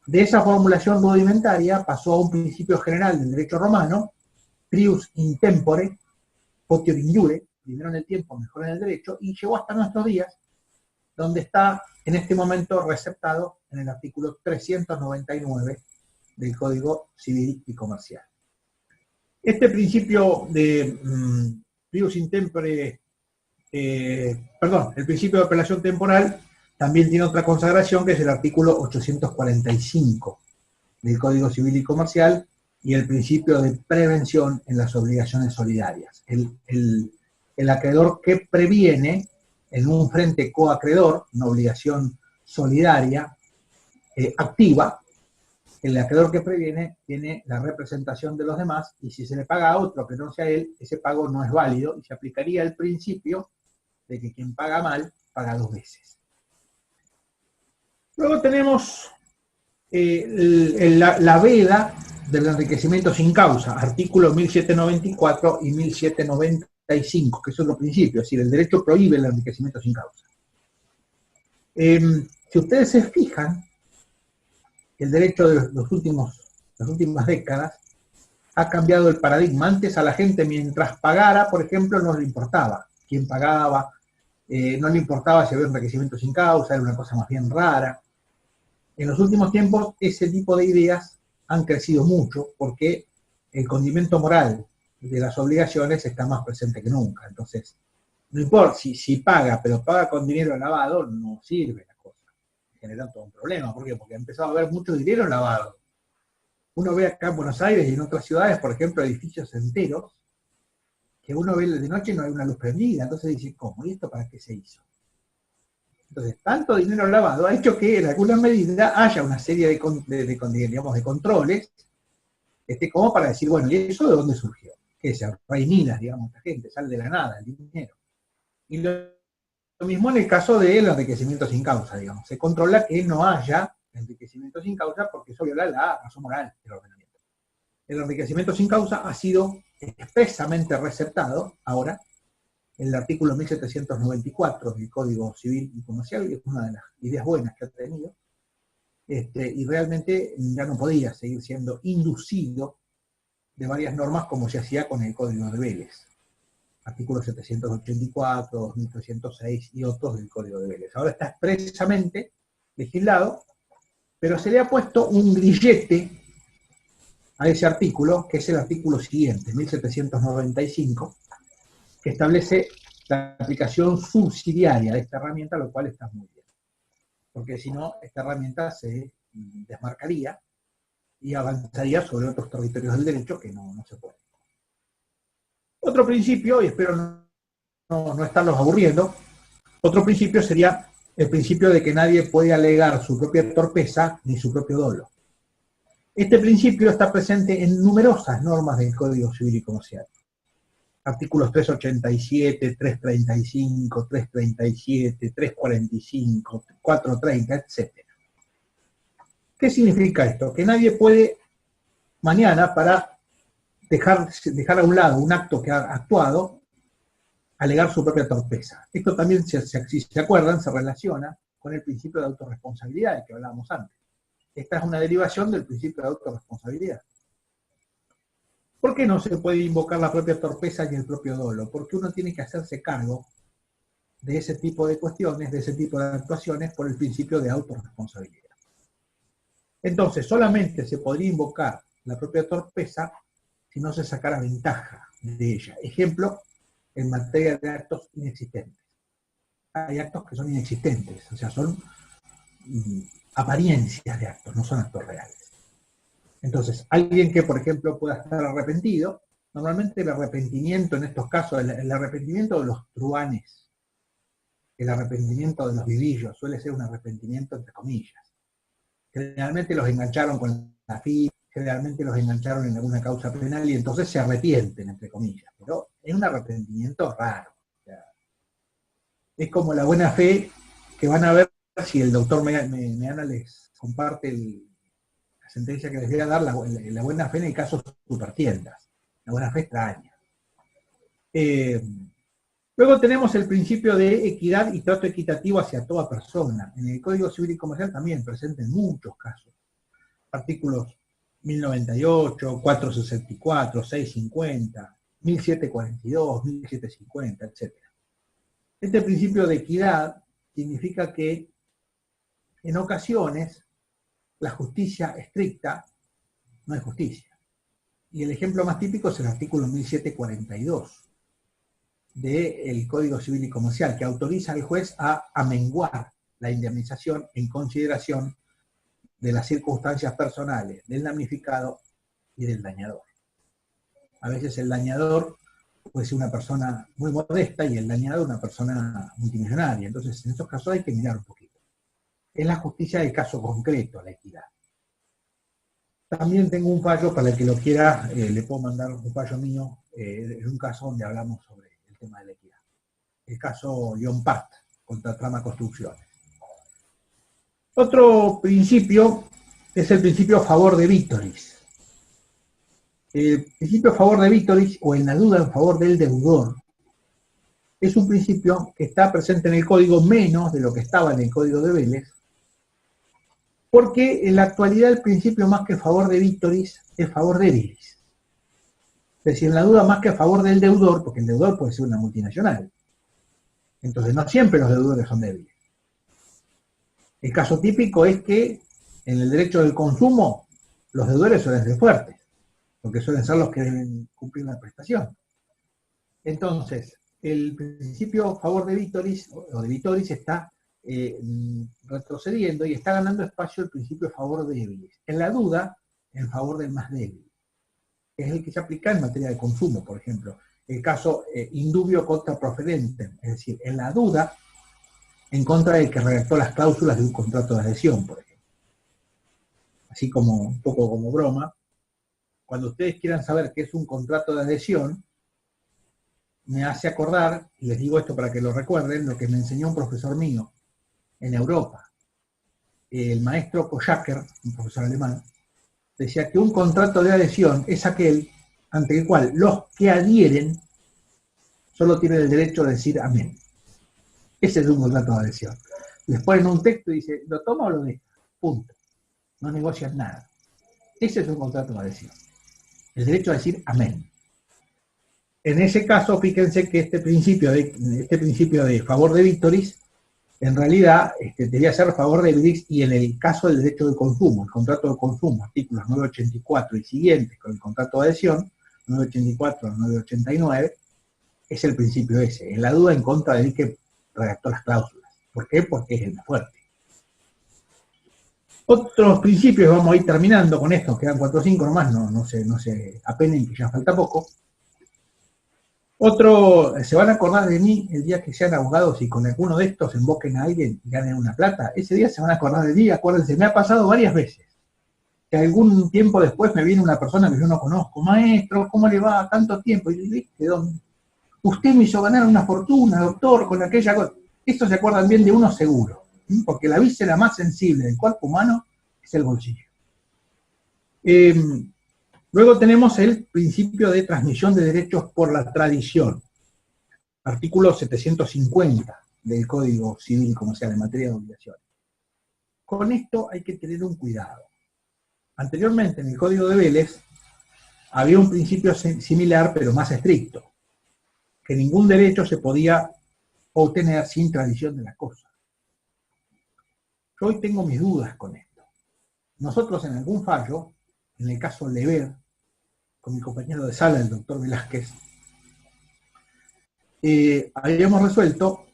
De esa formulación rudimentaria pasó a un principio general del derecho romano, prius in tempore, potior in iure, primero en el tiempo, mejor en el derecho, y llegó hasta nuestros días, donde está en este momento receptado en el artículo 399 del Código Civil y Comercial. Este principio de prius in tempore, el principio de apelación temporal también tiene otra consagración, que es el artículo 845 del Código Civil y Comercial, y el principio de prevención en las obligaciones solidarias. El acreedor que previene en un frente coacreedor, una obligación solidaria activa, el acreedor que previene tiene la representación de los demás, y si se le paga a otro que no sea él, ese pago no es válido, y se aplicaría el principio de que quien paga mal, paga dos veces. Luego tenemos la veda del enriquecimiento sin causa, artículos 1794 y 1795, que son los principios, es decir, el derecho prohíbe el enriquecimiento sin causa. Si ustedes se fijan, el derecho de las últimas décadas ha cambiado el paradigma. Antes a la gente, mientras pagara, por ejemplo, no le importaba quién pagaba, no le importaba si había enriquecimiento sin causa, era una cosa más bien rara. En los últimos tiempos ese tipo de ideas han crecido mucho porque el condimento moral de las obligaciones está más presente que nunca. Entonces, no importa si paga, pero paga con dinero lavado, no sirve la cosa. Genera todo un problema. ¿Por qué? Porque ha empezado a haber mucho dinero lavado. Uno ve acá en Buenos Aires y en otras ciudades, por ejemplo, edificios enteros, que uno ve de noche y no hay una luz prendida. Entonces dice, ¿cómo? ¿Y esto para qué se hizo? Entonces, tanto dinero lavado ha hecho que en alguna medida haya una serie de controles, como para decir, bueno, ¿y eso de dónde surgió? ¿Qué es? Reinilas, digamos, la gente, sale de la nada, el dinero. Y lo mismo en el caso del enriquecimiento sin causa, digamos. Se controla que no haya enriquecimiento sin causa porque eso viola la razón moral del ordenamiento. El enriquecimiento sin causa ha sido expresamente receptado ahora en el artículo 1794 del Código Civil y Comercial, y es una de las ideas buenas que ha tenido, y realmente ya no podía seguir siendo inducido de varias normas como se hacía con el Código de Vélez. Artículo 784, 2306 y otros del Código de Vélez. Ahora está expresamente legislado, pero se le ha puesto un grillete a ese artículo, que es el artículo siguiente, 1795, que establece la aplicación subsidiaria de esta herramienta, lo cual está muy bien. Porque si no, esta herramienta se desmarcaría y avanzaría sobre otros territorios del derecho que no se puede. Otro principio, y espero no estarlos aburriendo, otro principio sería el principio de que nadie puede alegar su propia torpeza ni su propio dolo. Este principio está presente en numerosas normas del Código Civil y Comercial. Artículos 387, 335, 337, 345, 430, etc. ¿Qué significa esto? Que nadie puede mañana, para dejar a un lado un acto que ha actuado, alegar su propia torpeza. Esto también, si se acuerdan, se relaciona con el principio de autorresponsabilidad del que hablábamos antes. Esta es una derivación del principio de autorresponsabilidad. ¿Por qué no se puede invocar la propia torpeza y el propio dolo? Porque uno tiene que hacerse cargo de ese tipo de cuestiones, de ese tipo de actuaciones, por el principio de autorresponsabilidad. Entonces, solamente se podría invocar la propia torpeza si no se sacara ventaja de ella. Ejemplo, en materia de actos inexistentes. Hay actos que son inexistentes, o sea, son apariencias de actos, no son actos reales. Entonces, alguien que, por ejemplo, pueda estar arrepentido, normalmente el arrepentimiento en estos casos, el arrepentimiento de los truanes, el arrepentimiento de los vivillos, suele ser un arrepentimiento entre comillas. Generalmente los engancharon con la FI, generalmente los engancharon en alguna causa penal y entonces se arrepienten, entre comillas. Pero es un arrepentimiento raro. O sea, es como la buena fe que van a ver si el doctor Meana les comparte la sentencia que les voy a dar, la buena fe en el caso supertiendas. La buena fe extraña. Luego tenemos el principio de equidad y trato equitativo hacia toda persona. En el Código Civil y Comercial también presente en muchos casos. Artículos 1098, 464, 650, 1742, 1750, etc. Este principio de equidad significa que en ocasiones la justicia estricta no es justicia. Y el ejemplo más típico es el artículo 1742 del Código Civil y Comercial, que autoriza al juez a amenguar la indemnización en consideración de las circunstancias personales del damnificado y del dañador. A veces el dañador puede ser una persona muy modesta y el dañado una persona multimillonaria. Entonces, en estos casos hay que mirar un poquito. Es la justicia del caso concreto, la equidad. También tengo un fallo, para el que lo quiera, le puedo mandar un fallo mío, es un caso donde hablamos sobre el tema de la equidad. El caso León Part contra Trama Construcciones. Otro principio es el principio a favor de Vítoris. El principio a favor de Vítoris, o en la duda en favor del deudor, es un principio que está presente en el código menos de lo que estaba en el código de Vélez, porque en la actualidad el principio más que a favor de Vítoris es a favor de Vilis. Es decir, en la duda más que a favor del deudor, porque el deudor puede ser una multinacional. Entonces no siempre los deudores son débiles. El caso típico es que en el derecho del consumo los deudores suelen ser fuertes, porque suelen ser los que deben cumplir la prestación. Entonces, el principio a favor de Vítoris, o de Vítoris, está retrocediendo y está ganando espacio el principio a favor de débiles. En la duda, en favor del más débil. Es el que se aplica en materia de consumo, por ejemplo. El caso indubio contra proferentem, es decir, en la duda, en contra del que redactó las cláusulas de un contrato de adhesión, por ejemplo. Así como, un poco como broma, cuando ustedes quieran saber qué es un contrato de adhesión, me hace acordar, y les digo esto para que lo recuerden, lo que me enseñó un profesor mío en Europa. El maestro Kojaker, un profesor alemán, decía que un contrato de adhesión es aquel ante el cual los que adhieren solo tienen el derecho de decir amén. Ese es un contrato de adhesión. Les ponen un texto y dice, ¿lo toma o lo deja? Punto. No negocian nada. Ese es un contrato de adhesión. El derecho a decir amén. En ese caso, fíjense que este principio de favor de Vítoris, en realidad debía ser a favor de Vítoris, y en el caso del derecho de consumo, el contrato de consumo, artículos 984 y siguientes, con el contrato de adhesión, 984 a 989, es el principio ese. En la duda, en contra del que redactó las cláusulas. ¿Por qué? Porque es el más fuerte. Otros principios, vamos a ir terminando con estos, quedan 4 o 5 nomás, no se apenen que ya falta poco. Otro, se van a acordar de mí el día que sean abogados y con alguno de estos invoquen a alguien y ganen una plata. Ese día se van a acordar de mí, acuérdense, me ha pasado varias veces. Que algún tiempo después me viene una persona que yo no conozco, maestro, ¿cómo le va? Tanto tiempo. Y yo digo, ¿de dónde? Usted me hizo ganar una fortuna, doctor, con aquella cosa. Estos se acuerdan bien de uno seguro, porque la víscera más sensible del cuerpo humano es el bolsillo. Luego tenemos el principio de transmisión de derechos por la tradición, artículo 750. del Código Civil y Comercial en materia de obligaciones. Con esto hay que tener un cuidado. Anteriormente, en el Código de Vélez, había un principio similar, pero más estricto, que ningún derecho se podía obtener sin tradición de la cosa. Yo hoy tengo mis dudas con esto. Nosotros en algún fallo, en el caso Lever, con mi compañero de sala, el doctor Velázquez, habíamos resuelto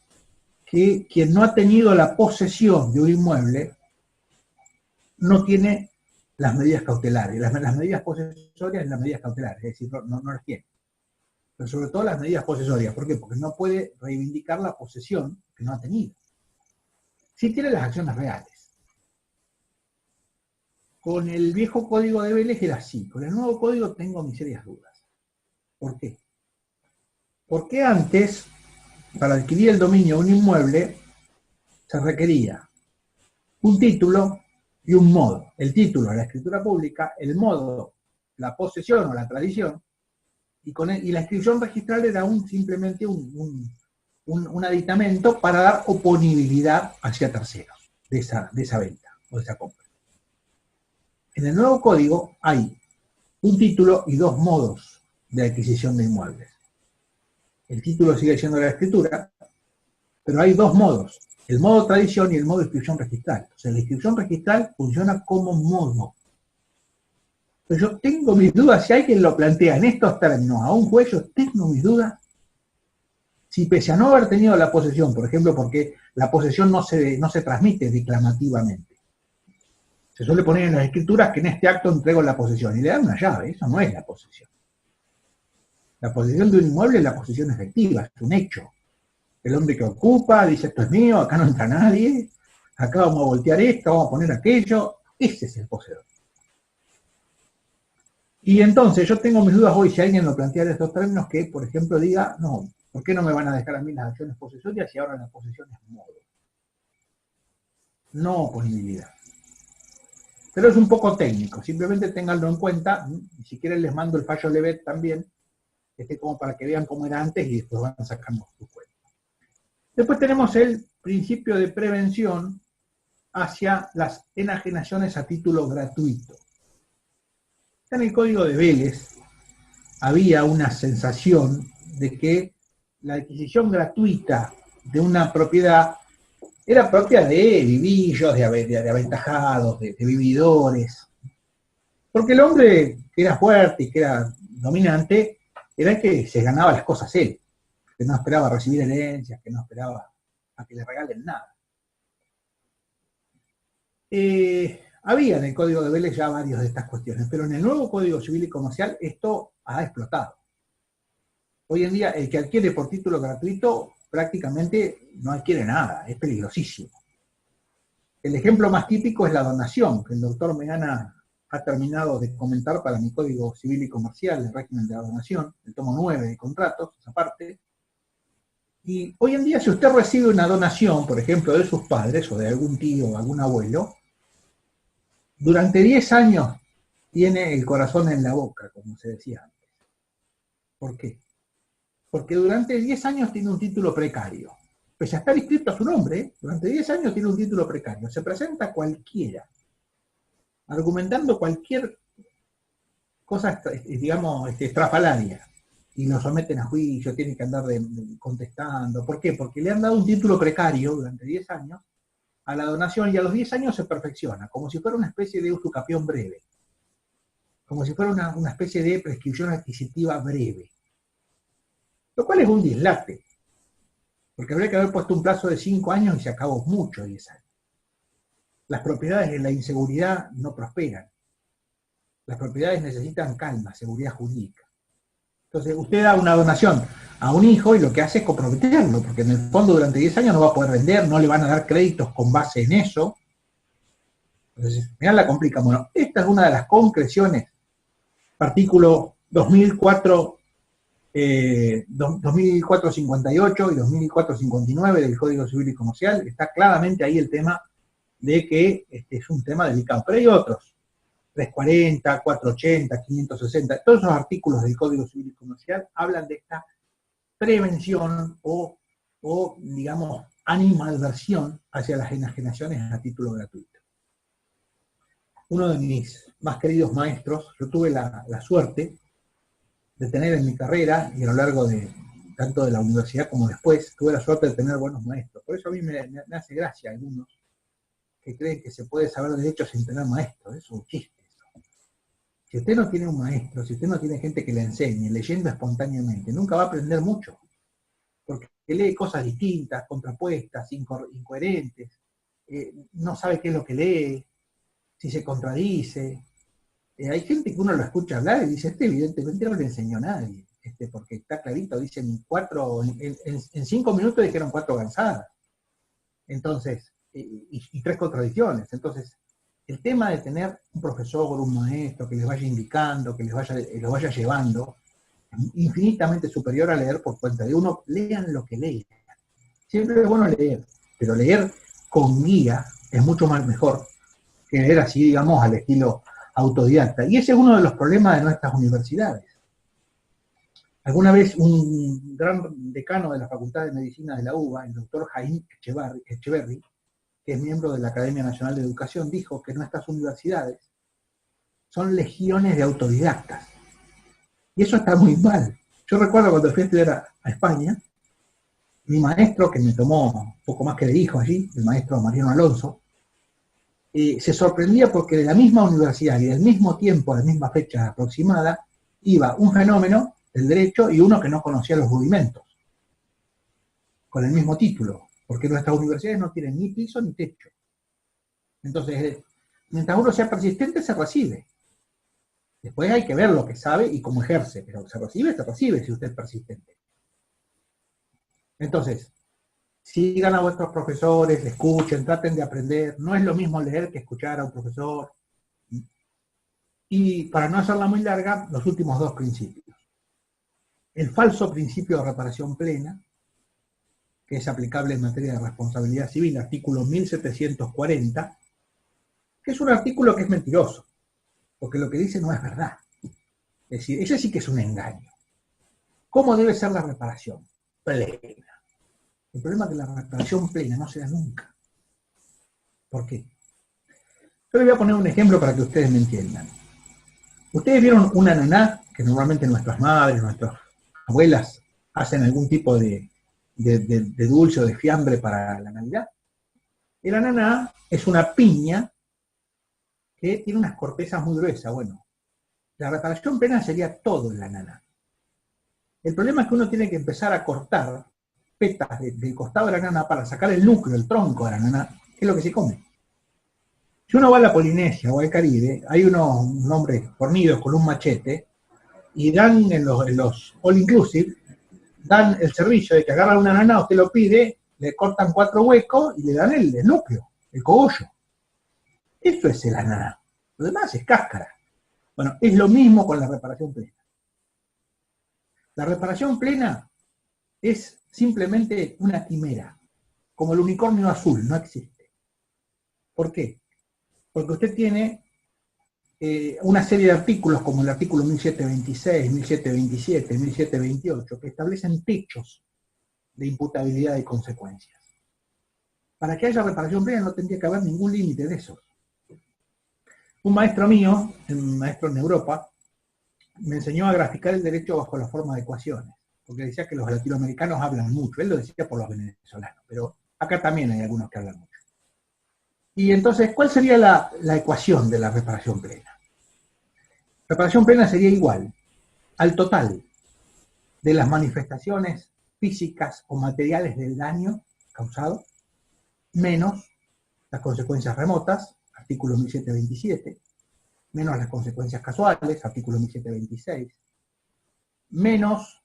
que quien no ha tenido la posesión de un inmueble no tiene las medidas cautelares. Las medidas posesorias y las medidas cautelares, es decir, no las tiene. Pero sobre todo las medidas posesorias. ¿Por qué? Porque no puede reivindicar la posesión que no ha tenido. Sí tiene las acciones reales. Con el viejo código de Vélez era así. Con el nuevo código tengo mis serias dudas. ¿Por qué? Porque antes, para adquirir el dominio de un inmueble, se requería un título y un modo. El título, la escritura pública; el modo, la posesión o la tradición; y la inscripción registral era simplemente un aditamento para dar oponibilidad hacia terceros de esa venta o de esa compra. En el nuevo código hay un título y dos modos de adquisición de inmuebles. El título sigue siendo la escritura, pero hay dos modos: el modo tradición y el modo inscripción registral. O sea, la inscripción registral funciona como modo. Pero yo tengo mis dudas, si alguien lo plantea en estos términos a un juez, yo tengo mis dudas si, pese a no haber tenido la posesión, por ejemplo, porque la posesión no se transmite declamativamente. Se suele poner en las escrituras que en este acto entrego la posesión, y le dan una llave. Eso no es la posesión. La posesión de un inmueble es la posesión efectiva, es un hecho. El hombre que ocupa dice: esto es mío, acá no entra nadie, acá vamos a voltear esto, vamos a poner aquello. Ese es el poseedor. Y entonces yo tengo mis dudas hoy, si alguien lo plantea en estos términos, que por ejemplo diga: no, ¿por qué no me van a dejar a mí las acciones posesorias si ahora la posesión es modo? No oponibilidad. Pero es un poco técnico, simplemente ténganlo en cuenta, y si quieren les mando el fallo Levet también, como para que vean cómo era antes y después van sacando sus cuentas. Después tenemos el principio de prevención hacia las enajenaciones a título gratuito. En el Código de Vélez había una sensación de que la adquisición gratuita de una propiedad era propia de vivillos, de aventajados, de vividores. Porque el hombre que era fuerte y que era dominante era el que se ganaba las cosas él, que no esperaba recibir herencias, que no esperaba a que le regalen nada. Había en el Código de Vélez ya varias de estas cuestiones, pero en el nuevo Código Civil y Comercial esto ha explotado. Hoy en día el que adquiere por título gratuito prácticamente no adquiere nada, es peligrosísimo. El ejemplo más típico es la donación, que el doctor Meana ha terminado de comentar para mi Código Civil y Comercial, el régimen de la donación, el tomo 9 de contratos, esa parte. Y hoy en día, si usted recibe una donación, por ejemplo, de sus padres o de algún tío o algún abuelo, durante 10 años tiene el corazón en la boca, como se decía antes. ¿Por qué? Porque durante 10 años tiene un título precario. Pese a estar inscrito a su nombre, durante 10 años tiene un título precario. Se presenta cualquiera, argumentando cualquier cosa, digamos, estrafalaria, y lo someten a juicio, tiene que andar contestando. ¿Por qué? Porque le han dado un título precario durante 10 años a la donación, y a los 10 años se perfecciona, como si fuera una especie de usucapión breve, como si fuera una especie de prescripción adquisitiva breve. Lo cual es un dislate, porque habría que haber puesto un plazo de 5 años y se acabó mucho 10 años. Las propiedades en la inseguridad no prosperan. Las propiedades necesitan calma, seguridad jurídica. Entonces usted da una donación a un hijo y lo que hace es comprometerlo, porque en el fondo durante 10 años no va a poder vender, no le van a dar créditos con base en eso. Entonces, mirá, la complica. Bueno, esta es una de las concreciones, artículo 2458 y 2459 del Código Civil y Comercial. Está claramente ahí el tema de que este es un tema delicado, pero hay otros, 340, 480, 560, todos esos artículos del Código Civil y Comercial hablan de esta prevención o digamos, animadversión hacia las enajenaciones a título gratuito. Uno de mis más queridos maestros, yo tuve la suerte de tener en mi carrera, y a lo largo de tanto de la universidad como después, tuve la suerte de tener buenos maestros. Por eso a mí me hace gracia algunos que creen que se puede saber derecho sin tener maestros. Eso es un chiste. Si usted no tiene un maestro, si usted no tiene gente que le enseñe, leyendo espontáneamente, nunca va a aprender mucho. Porque lee cosas distintas, contrapuestas, incoherentes, no sabe qué es lo que lee, si se contradice. Hay gente que uno lo escucha hablar y dice, evidentemente no le enseñó a nadie, porque está clarito, dicen en 5 minutos dijeron 4 gansadas. Entonces, y 3 contradicciones. Entonces, el tema de tener un profesor, un maestro que les vaya indicando, que los vaya llevando, es infinitamente superior a leer por cuenta de uno. Lean lo que lean. Siempre es bueno leer, pero leer con guía es mucho más mejor que leer así, digamos, al estilo autodidacta. Y ese es uno de los problemas de nuestras universidades. Alguna vez un gran decano de la Facultad de Medicina de la UBA, el doctor Jaime Echeverry, que es miembro de la Academia Nacional de Educación, dijo que nuestras universidades son legiones de autodidactas. Y eso está muy mal. Yo recuerdo cuando fui a estudiar a España, mi maestro, que me tomó poco más que de hijo allí, el maestro Mariano Alonso, se sorprendía porque de la misma universidad y del mismo tiempo, a la misma fecha aproximada, iba un fenómeno del derecho y uno que no conocía los rudimentos, con el mismo título, porque nuestras universidades no tienen ni piso ni techo. Entonces, mientras uno sea persistente, se recibe. Después hay que ver lo que sabe y cómo ejerce, pero se recibe si usted es persistente. Entonces, sigan a vuestros profesores, escuchen, traten de aprender. No es lo mismo leer que escuchar a un profesor. Y para no hacerla muy larga, los últimos 2 principios. El falso principio de reparación plena, que es aplicable en materia de responsabilidad civil, artículo 1740, que es un artículo que es mentiroso, porque lo que dice no es verdad. Es decir, ese sí que es un engaño. ¿Cómo debe ser la reparación? Plena. El problema es que la reparación plena no se da nunca. ¿Por qué? Yo les voy a poner un ejemplo para que ustedes me entiendan. Ustedes vieron una naná, que normalmente nuestras madres, nuestras abuelas hacen algún tipo de dulce o de fiambre para la Navidad. Y la naná es una piña que tiene unas cortezas muy gruesas. Bueno, la reparación plena sería todo en la naná. El problema es que uno tiene que empezar a cortar petas del costado de la naná para sacar el núcleo, el tronco de la naná, que es lo que se come. Si uno va a la Polinesia o al Caribe, hay unos hombres fornidos con un machete y dan en los all inclusive, dan el servicio de que agarran una naná, usted lo pide, le cortan 4 huecos y le dan el núcleo, el cogollo. Eso es el naná. Lo demás es cáscara. Bueno, es lo mismo con la reparación plena. La reparación plena es simplemente una quimera, como el unicornio azul, no existe. ¿Por qué? Porque usted tiene una serie de artículos como el artículo 1726, 1727, 1728, que establecen techos de imputabilidad de consecuencias. Para que haya reparación plena no tendría que haber ningún límite de eso. Un maestro mío, un maestro en Europa, me enseñó a graficar el derecho bajo la forma de ecuaciones, porque decía que los latinoamericanos hablan mucho. Él lo decía por los venezolanos, pero acá también hay algunos que hablan mucho. Y entonces, ¿cuál sería la ecuación de la reparación plena? Reparación plena sería igual al total de las manifestaciones físicas o materiales del daño causado, menos las consecuencias remotas, artículo 1727, menos las consecuencias casuales, artículo 1726, menos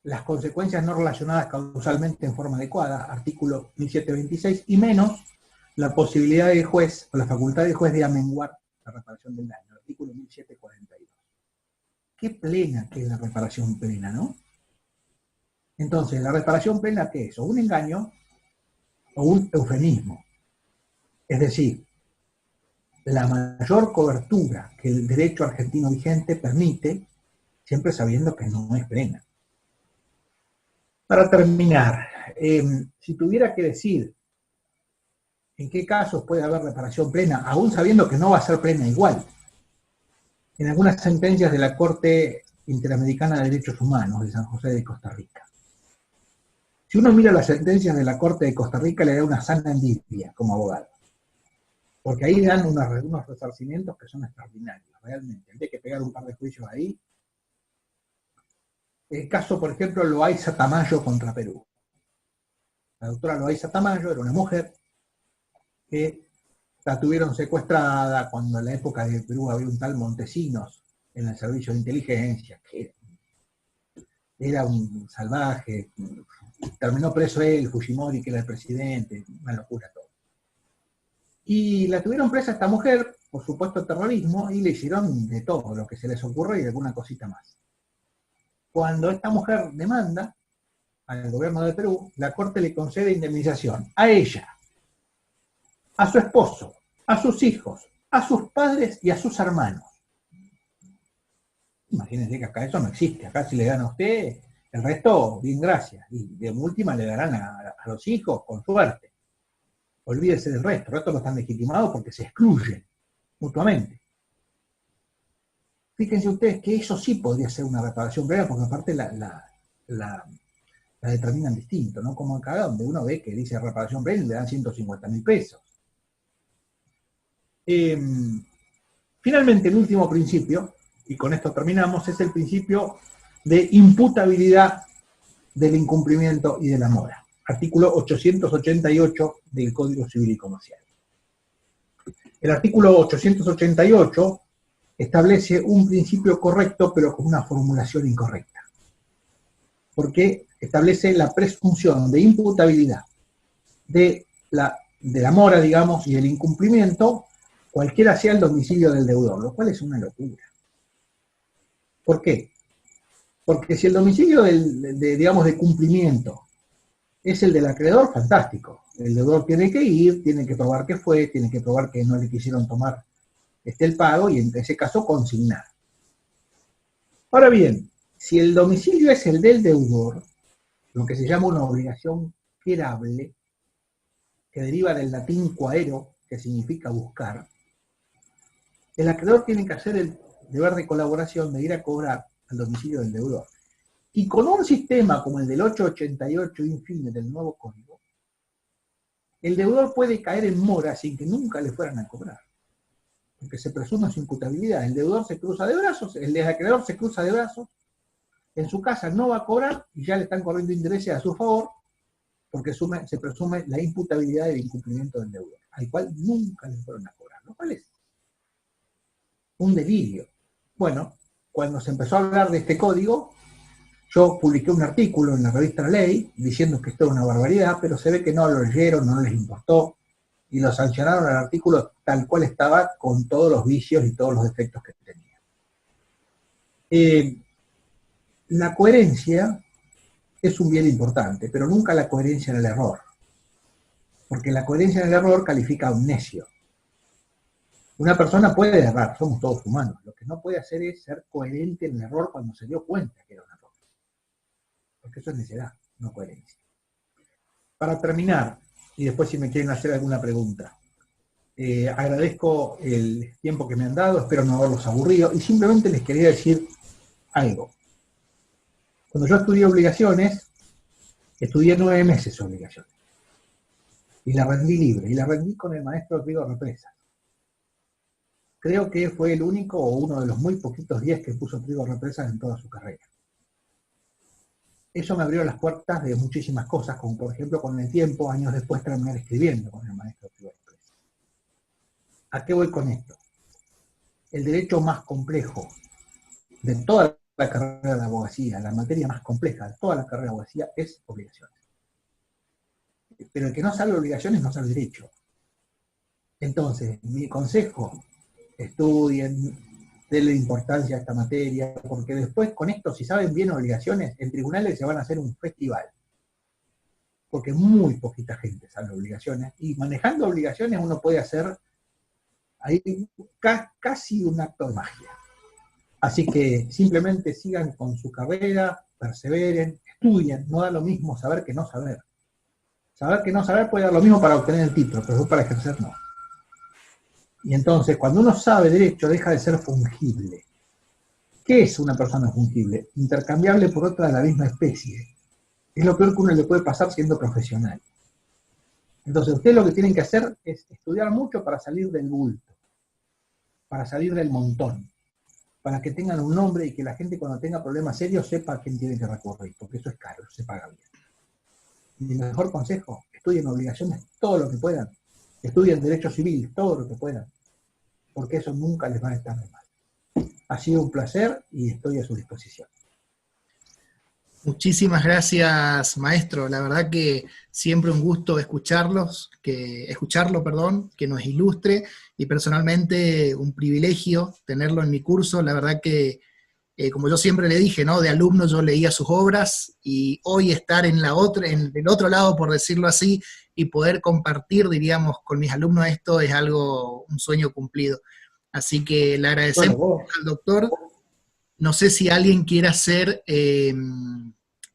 las consecuencias no relacionadas causalmente en forma adecuada, artículo 1726, y menos la posibilidad del juez, o la facultad del juez de amenguar la reparación del daño, artículo 1742. Qué plena que es la reparación plena, ¿no? Entonces, ¿la reparación plena qué es? O un engaño, o un eufemismo. Es decir, la mayor cobertura que el derecho argentino vigente permite, siempre sabiendo que no es plena. Para terminar, si tuviera que decir en qué casos puede haber reparación plena, aún sabiendo que no va a ser plena igual, en algunas sentencias de la Corte Interamericana de Derechos Humanos de San José de Costa Rica. Si uno mira las sentencias de la Corte de Costa Rica, le da una sana envidia como abogado. Porque ahí dan unos resarcimientos que son extraordinarios, realmente. Hay que pegar un par de juicios ahí. El caso, por ejemplo, Loaiza Tamayo contra Perú. La doctora Loaiza Tamayo era una mujer que la tuvieron secuestrada cuando en la época de Perú había un tal Montesinos en el servicio de inteligencia, que era un salvaje. Terminó preso él, Fujimori, que era el presidente, una locura todo. Y la tuvieron presa esta mujer, por supuesto terrorismo, y le hicieron de todo lo que se les ocurre y alguna cosita más. Cuando esta mujer demanda al gobierno de Perú, la Corte le concede indemnización a ella, a su esposo, a sus hijos, a sus padres y a sus hermanos. Imagínense que acá eso no existe. Acá si le dan a usted, el resto, bien gracias. Y de última le darán a los hijos, con suerte. Olvídese del resto. El resto no están legitimados porque se excluyen mutuamente. Fíjense ustedes que eso sí podría ser una reparación plena, porque aparte la determinan distinto, ¿no? Como acá donde uno ve que dice reparación plena y le dan 150.000 pesos. Finalmente, el último principio, y con esto terminamos, es el principio de imputabilidad del incumplimiento y de la mora. Artículo 888 del Código Civil y Comercial. El artículo 888 establece un principio correcto, pero con una formulación incorrecta. Porque establece la presunción de imputabilidad de la mora, digamos, y del incumplimiento, cualquiera sea el domicilio del deudor, lo cual es una locura. ¿Por qué? Porque si el domicilio de cumplimiento es el del acreedor, fantástico. El deudor tiene que ir, tiene que probar que fue, tiene que probar que no le quisieron tomar el pago y en ese caso consignar. Ahora bien, si el domicilio es el del deudor, lo que se llama una obligación querable, que deriva del latín quaero, que significa buscar, el acreedor tiene que hacer el deber de colaboración de ir a cobrar al domicilio del deudor. Y con un sistema como el del 888 infine del nuevo código, el deudor puede caer en mora sin que nunca le fueran a cobrar. Porque se presume su imputabilidad. El deudor se cruza de brazos, el acreedor se cruza de brazos, en su casa no va a cobrar y ya le están corriendo intereses a su favor, porque se presume la imputabilidad del incumplimiento del deudor, al cual nunca le fueron a cobrar, lo cual es un delirio. Bueno, cuando se empezó a hablar de este código, yo publiqué un artículo en la revista La Ley diciendo que esto es una barbaridad, pero se ve que no lo leyeron, no les importó, y lo sancionaron al artículo tal cual estaba, con todos los vicios y todos los defectos que tenía. La coherencia es un bien importante, pero nunca la coherencia en el error. Porque la coherencia en el error califica a un necio. Una persona puede errar, somos todos humanos. Lo que no puede hacer es ser coherente en el error cuando se dio cuenta que era un error. Porque eso es necedad, no coherencia. Para terminar, y después si me quieren hacer alguna pregunta, agradezco el tiempo que me han dado, espero no haberlos aburrido, y simplemente les quería decir algo. Cuando yo estudié obligaciones, estudié 9 meses obligaciones. Y la rendí libre, y la rendí con el maestro Rigo Represas. Creo que fue el único o uno de los muy poquitos días que puso Rigo Represas en toda su carrera. Eso me abrió las puertas de muchísimas cosas, como por ejemplo con el tiempo, años después, terminar escribiendo con el maestro Rigo Represas. ¿A qué voy con esto? El derecho más complejo de toda la carrera de abogacía, la materia más compleja de toda la carrera de abogacía es obligaciones. Pero el que no sabe obligaciones no sabe derecho. Entonces, mi consejo, estudien, denle importancia a esta materia, porque después con esto, si saben bien obligaciones, en tribunales se van a hacer un festival. Porque muy poquita gente sabe obligaciones, y manejando obligaciones uno puede hacer ahí casi un acto de magia. Así que simplemente sigan con su carrera, perseveren, estudien, no da lo mismo saber que no saber. Saber que no saber puede dar lo mismo para obtener el título, pero para ejercer no. Y entonces, cuando uno sabe derecho, deja de ser fungible. ¿Qué es una persona fungible? Intercambiable por otra de la misma especie. Es lo peor que uno le puede pasar siendo profesional. Entonces, ustedes lo que tienen que hacer es estudiar mucho para salir del bulto, para salir del montón, para que tengan un nombre y que la gente cuando tenga problemas serios sepa a quién tiene que recurrir, porque eso es caro, se paga bien. Y mi mejor consejo, estudien obligaciones todo lo que puedan, estudien derecho civil todo lo que puedan, porque eso nunca les va a estar de mal. Ha sido un placer y estoy a su disposición. Muchísimas gracias, maestro. La verdad que siempre un gusto escucharlo, que nos ilustre, y personalmente un privilegio tenerlo en mi curso. La verdad que, como yo siempre le dije, ¿no? De alumno yo leía sus obras, y hoy estar en del otro lado, por decirlo así, y poder compartir, diríamos, con mis alumnos esto es un sueño cumplido. Así que le agradecemos al doctor. No sé si alguien quiere hacer,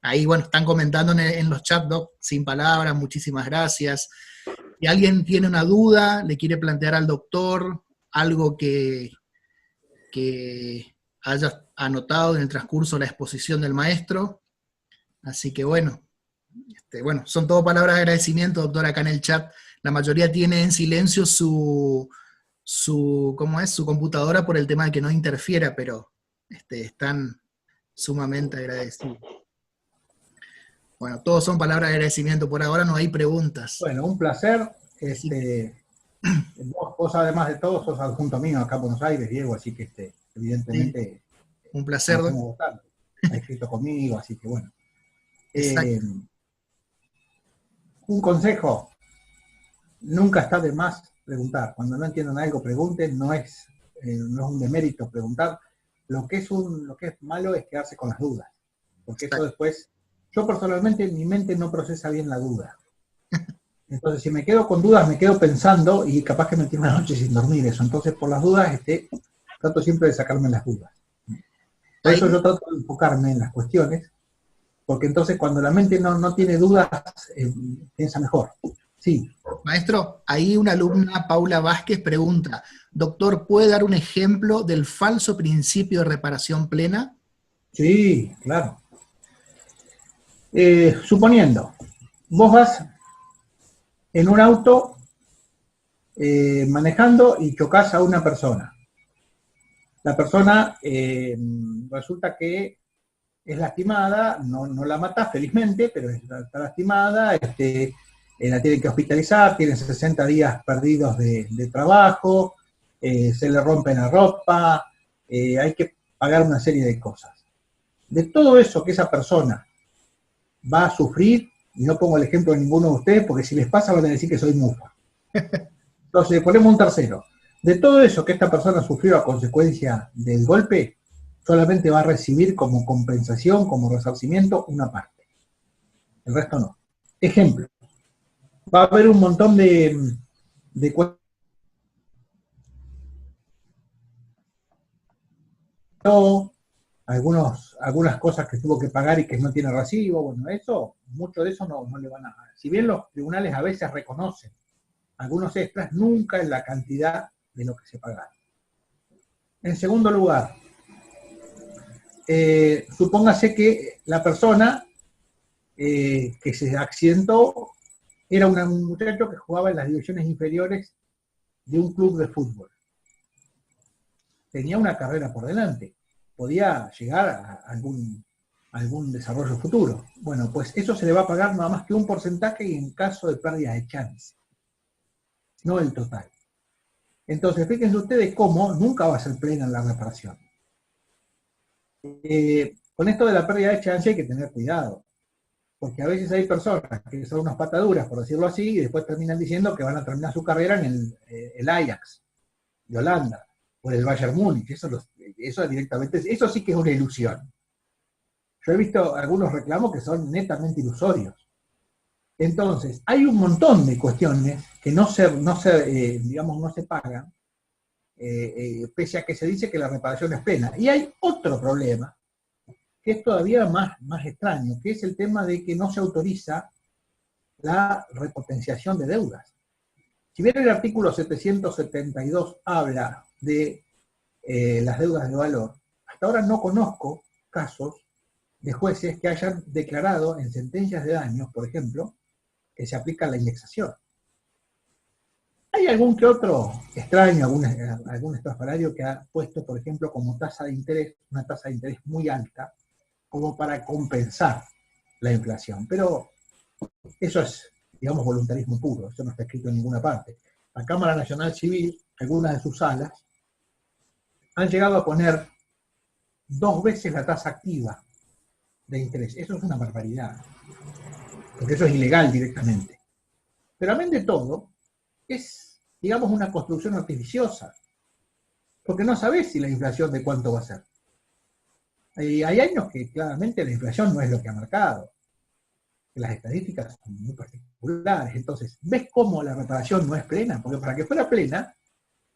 ahí bueno, están comentando en los chats, Doc, sin palabras, muchísimas gracias. Si alguien tiene una duda, le quiere plantear al doctor algo que haya anotado en el transcurso de la exposición del maestro. Así que bueno, son todo palabras de agradecimiento, doctor, acá en el chat. La mayoría tiene en silencio su computadora por el tema de que no interfiera, pero están sumamente agradecidos. Bueno, todos son palabras de agradecimiento, por ahora no hay preguntas. Bueno, un placer. Vos además de todo sos adjunto mío acá en Buenos Aires, Diego, así que evidentemente... Sí. Un placer. Ha escrito conmigo, así que bueno. Un consejo, nunca está de más preguntar. Cuando no entiendan algo, pregunten, no es un demérito preguntar. Lo que es malo es quedarse con las dudas, porque eso después, yo personalmente mi mente no procesa bien la duda. Entonces si me quedo con dudas, me quedo pensando y capaz que me tiro una noche sin dormir eso. Entonces por las dudas, trato siempre de sacarme las dudas. Por eso yo trato de enfocarme en las cuestiones, porque entonces cuando la mente no tiene dudas, piensa mejor. Sí. Maestro, ahí una alumna, Paula Vázquez, pregunta, doctor, ¿puede dar un ejemplo del falso principio de reparación plena? Sí, claro. Suponiendo, vos vas en un auto manejando y chocas a una persona. La persona resulta que es lastimada, no la matás felizmente, pero está lastimada, la tienen que hospitalizar, tiene 60 días perdidos de trabajo, se le rompe la ropa, hay que pagar una serie de cosas. De todo eso que esa persona va a sufrir, y no pongo el ejemplo de ninguno de ustedes, porque si les pasa van a decir que soy mufa. Entonces, ponemos un tercero. De todo eso que esta persona sufrió a consecuencia del golpe, solamente va a recibir como compensación, como resarcimiento, una parte. El resto no. Ejemplo. Va a haber un montón de algunas cosas que tuvo que pagar y que no tiene recibo, bueno, mucho de eso no le van a dar. Si bien los tribunales a veces reconocen algunos extras, nunca en la cantidad de lo que se pagaron. En segundo lugar, supóngase que la persona que se accidentó era un muchacho que jugaba en las divisiones inferiores de un club de fútbol. Tenía una carrera por delante, podía llegar a algún desarrollo futuro. Bueno, pues eso se le va a pagar nada más que un porcentaje en caso de pérdida de chance, no el total. Entonces, fíjense ustedes cómo nunca va a ser plena la reparación. Con esto de la pérdida de chance hay que tener cuidado, porque a veces hay personas que son unas pataduras, por decirlo así, y después terminan diciendo que van a terminar su carrera en el Ajax de Holanda, o el Bayern Múnich. Eso directamente, eso sí que es una ilusión. Yo he visto algunos reclamos que son netamente ilusorios. Entonces, hay un montón de cuestiones que no se pagan, pese a que se dice que la reparación es plena. Y hay otro problema, que es todavía más extraño, que es el tema de que no se autoriza la repotenciación de deudas. Si bien el artículo 772 habla de las deudas de valor, hasta ahora no conozco casos de jueces que hayan declarado en sentencias de daños, por ejemplo, que se aplica la indexación. Hay algún que otro extraño, algún estrafalario que ha puesto, por ejemplo, como tasa de interés, una tasa de interés muy alta, como para compensar la inflación. Pero eso es, digamos, voluntarismo puro, eso no está escrito en ninguna parte. La Cámara Nacional Civil, algunas de sus salas, han llegado a poner 2 veces la tasa activa de interés. Eso es una barbaridad, porque eso es ilegal directamente. Pero amén de todo, es, digamos, una construcción artificiosa, porque no sabés si la inflación de cuánto va a ser. Hay años que claramente la inflación no es lo que ha marcado. Las estadísticas son muy particulares. Entonces, ¿ves cómo la reparación no es plena? Porque para que fuera plena,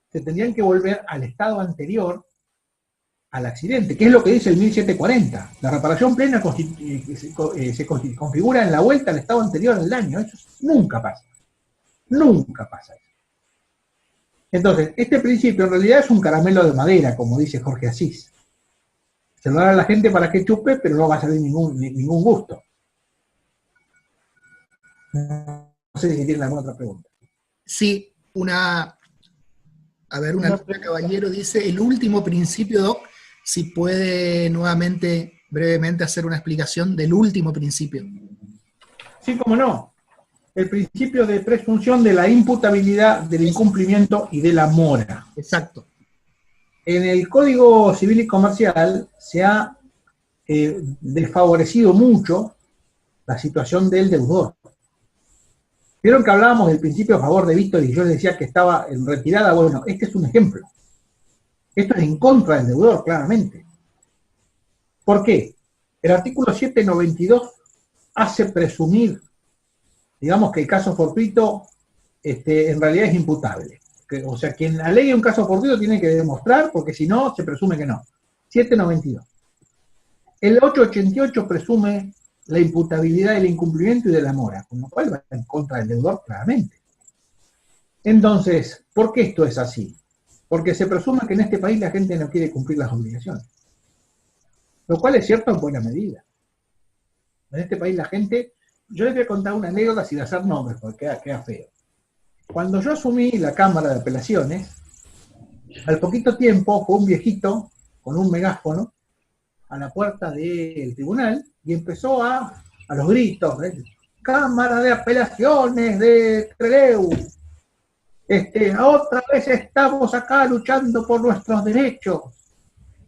se tendrían que volver al estado anterior al accidente, que es lo que dice el 1740. La reparación plena se configura en la vuelta al estado anterior al daño. Eso nunca pasa. Nunca pasa eso. Entonces, este principio en realidad es un caramelo de madera, como dice Jorge Asís. Se lo da a la gente para que chupe, pero no va a salir ningún gusto. No sé si tienen alguna otra pregunta. Sí, una caballero dice, el último principio, Doc, si puede nuevamente, brevemente, hacer una explicación del último principio. Sí, cómo no. El principio de presunción de la imputabilidad, del incumplimiento y de la mora. Exacto. En el Código Civil y Comercial se ha desfavorecido mucho la situación del deudor. Vieron que hablábamos del principio a favor de Víctor y yo les decía que estaba en retirada. Bueno, este es un ejemplo. Esto es en contra del deudor, claramente. ¿Por qué? El artículo 792 hace presumir, digamos, que el caso fortuito en realidad es imputable. O sea, quien alegue un caso fortuito tiene que demostrar, porque si no, se presume que no. 792. El 888 presume la imputabilidad del incumplimiento y de la mora, con lo cual va en contra del deudor claramente. Entonces, ¿por qué esto es así? Porque se presume que en este país la gente no quiere cumplir las obligaciones. Lo cual es cierto en buena medida. En este país la gente... Yo les voy a contar una anécdota sin hacer nombres, porque queda feo. Cuando yo asumí la Cámara de Apelaciones, al poquito tiempo fue un viejito con un megáfono a la puerta del tribunal y empezó a los gritos, Cámara de Apelaciones de Trelew, otra vez estamos acá luchando por nuestros derechos,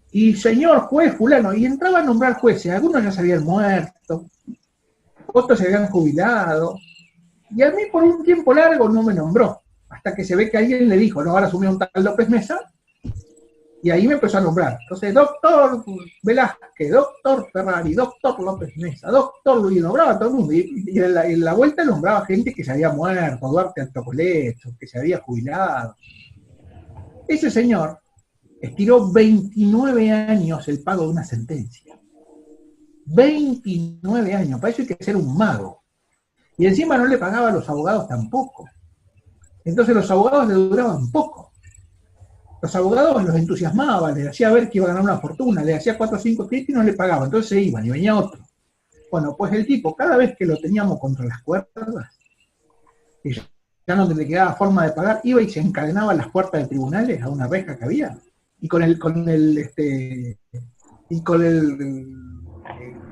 y señor juez fulano, y entraba a nombrar jueces, algunos ya se habían muerto, otros se habían jubilado, y a mí por un tiempo largo no me nombró, hasta que se ve que alguien le dijo, no, ahora asumió un tal López Mesa, y ahí me empezó a nombrar. Entonces, doctor Velázquez, doctor Ferrari, doctor López Mesa, doctor Luis, nombraba a todo el mundo. Y en la vuelta nombraba gente que se había muerto, Duarte Antocoleto, que se había jubilado. Ese señor estiró 29 años el pago de una sentencia. 29 años, para eso hay que ser un mago. Y encima no le pagaba a los abogados tampoco. Entonces los abogados le duraban poco. Los abogados los entusiasmaban, les hacía ver que iba a ganar una fortuna, le hacía 4 o 5 escritos y no le pagaban, entonces se iban y venía otro. Bueno, pues el tipo, cada vez que lo teníamos contra las cuerdas, y ya no le quedaba forma de pagar, iba y se encadenaba a las puertas de tribunales, a una reja que había, y con el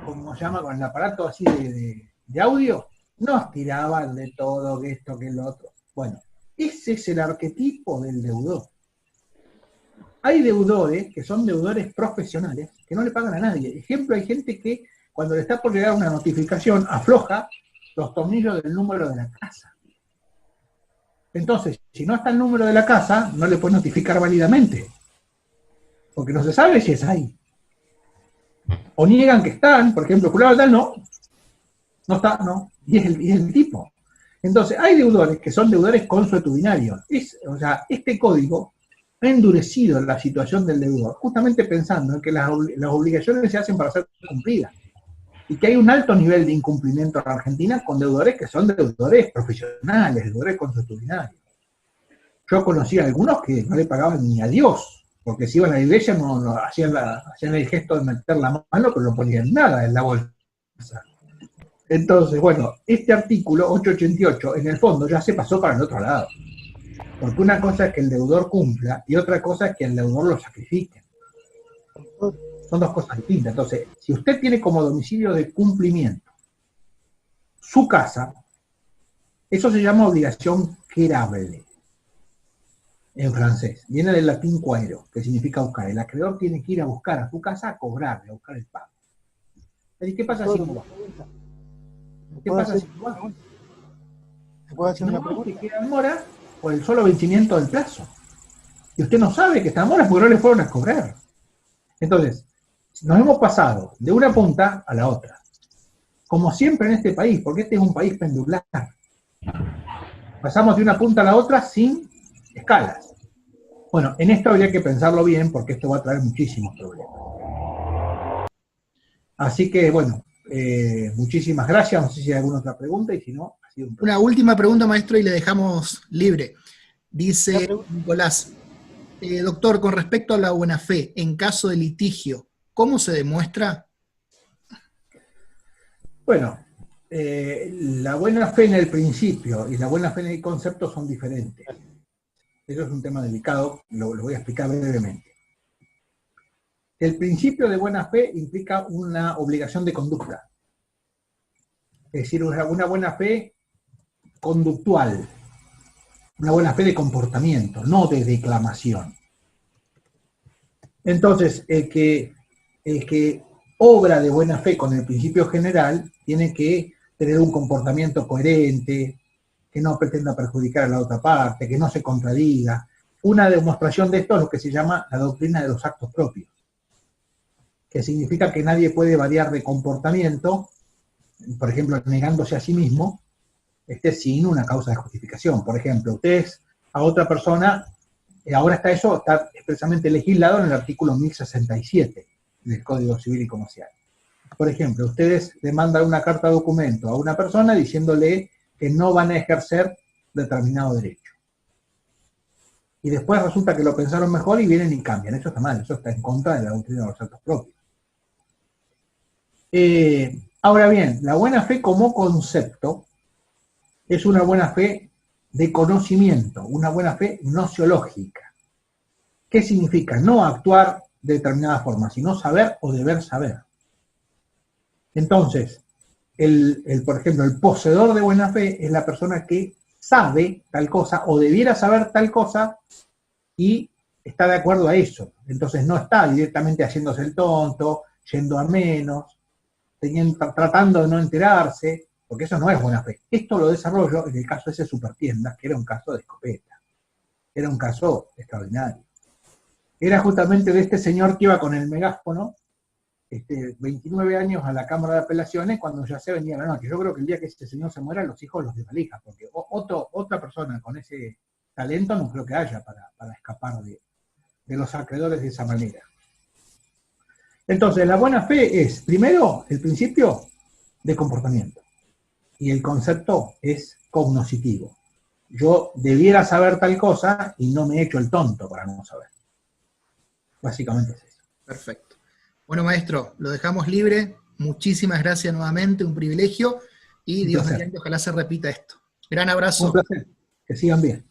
¿cómo se llama? Con el aparato así de audio, nos tiraban de todo, que esto, que lo otro. Bueno, ese es el arquetipo del deudor. Hay deudores que son deudores profesionales que no le pagan a nadie. Ejemplo, hay gente que cuando le está por llegar una notificación afloja los tornillos del número de la casa. Entonces, si no está el número de la casa, no le puede notificar válidamente. Porque no se sabe si es ahí. O niegan que están, por ejemplo, fulano tal no está, no. Y es el tipo. Entonces, hay deudores que son deudores consuetudinarios. O sea, este código ha endurecido la situación del deudor, justamente pensando en que las obligaciones se hacen para ser cumplidas, y que hay un alto nivel de incumplimiento en la Argentina con deudores que son deudores profesionales, deudores consuetudinarios. Yo conocí a algunos que no le pagaban ni a Dios, porque si iban a la iglesia no hacían el gesto de meter la mano, pero no ponían nada en la bolsa. Entonces, bueno, este artículo 888 en el fondo ya se pasó para el otro lado. Porque una cosa es que el deudor cumpla y otra cosa es que el deudor lo sacrifique. Son dos cosas distintas. Entonces, si usted tiene como domicilio de cumplimiento su casa, eso se llama obligación querable en francés. Viene del latín quaero, que significa buscar. El acreedor tiene que ir a buscar a su casa a cobrarle, a buscar el pago. ¿Y qué pasa si no va? ¿Qué pasa si no va? ¿Se puede hacer Si no una va, pregunta? usted queda en mora por el solo vencimiento del plazo. Y usted no sabe que está en mora porque no le fueron a cobrar. Entonces, nos hemos pasado de una punta a la otra. Como siempre en este país, porque este es un país pendular. Pasamos de una punta a la otra sin escalas. Bueno, en esto habría que pensarlo bien porque esto va a traer muchísimos problemas. Así que, bueno, muchísimas gracias. No sé si hay alguna otra pregunta y si no, ha sido un placer. Una última pregunta, maestro, y le dejamos libre. Dice Nicolás, doctor, con respecto a la buena fe, en caso de litigio, ¿cómo se demuestra? Bueno, la buena fe en el principio y la buena fe en el concepto son diferentes. Eso es un tema delicado, lo voy a explicar brevemente. El principio de buena fe implica una obligación de conducta. Es decir, una buena fe conductual, una buena fe de comportamiento, no de declamación. Entonces, el que obra de buena fe con el principio general tiene que tener un comportamiento coherente, que no pretenda perjudicar a la otra parte, que no se contradiga. Una demostración de esto es lo que se llama la doctrina de los actos propios, que significa que nadie puede variar de comportamiento, por ejemplo, negándose a sí mismo, sin una causa de justificación. Por ejemplo, ustedes a otra persona, ahora está expresamente legislado en el artículo 1067 del Código Civil y Comercial. Por ejemplo, ustedes le mandan una carta de documento a una persona diciéndole que no van a ejercer determinado derecho. Y después resulta que lo pensaron mejor y vienen y cambian. Eso está mal, eso está en contra de la doctrina de los actos propios. Ahora bien, la buena fe como concepto es una buena fe de conocimiento, una buena fe gnosiológica. ¿Qué significa? No actuar de determinada forma, sino saber o deber saber. Entonces, por ejemplo, el poseedor de buena fe es la persona que sabe tal cosa o debiera saber tal cosa y está de acuerdo a eso. Entonces no está directamente haciéndose el tonto, yendo a menos, tratando de no enterarse, porque eso no es buena fe. Esto lo desarrollo en el caso de ese Supertiendas, que era un caso de escopeta. Era un caso extraordinario. Era justamente de este señor que iba con el megáfono, 29 años a la Cámara de Apelaciones, cuando ya se venía la noche. Yo creo que el día que este señor se muera, los hijos los desvalijan, porque otra persona con ese talento no creo que haya para escapar de los acreedores de esa manera. Entonces, la buena fe es, primero, el principio de comportamiento, y el concepto es cognoscitivo. Yo debiera saber tal cosa y no me he hecho el tonto para no saber. Básicamente es eso. Perfecto. Bueno, maestro, lo dejamos libre. Muchísimas gracias nuevamente, un privilegio, y Dios mediante, ojalá se repita esto. Gran abrazo. Un placer. Que sigan bien.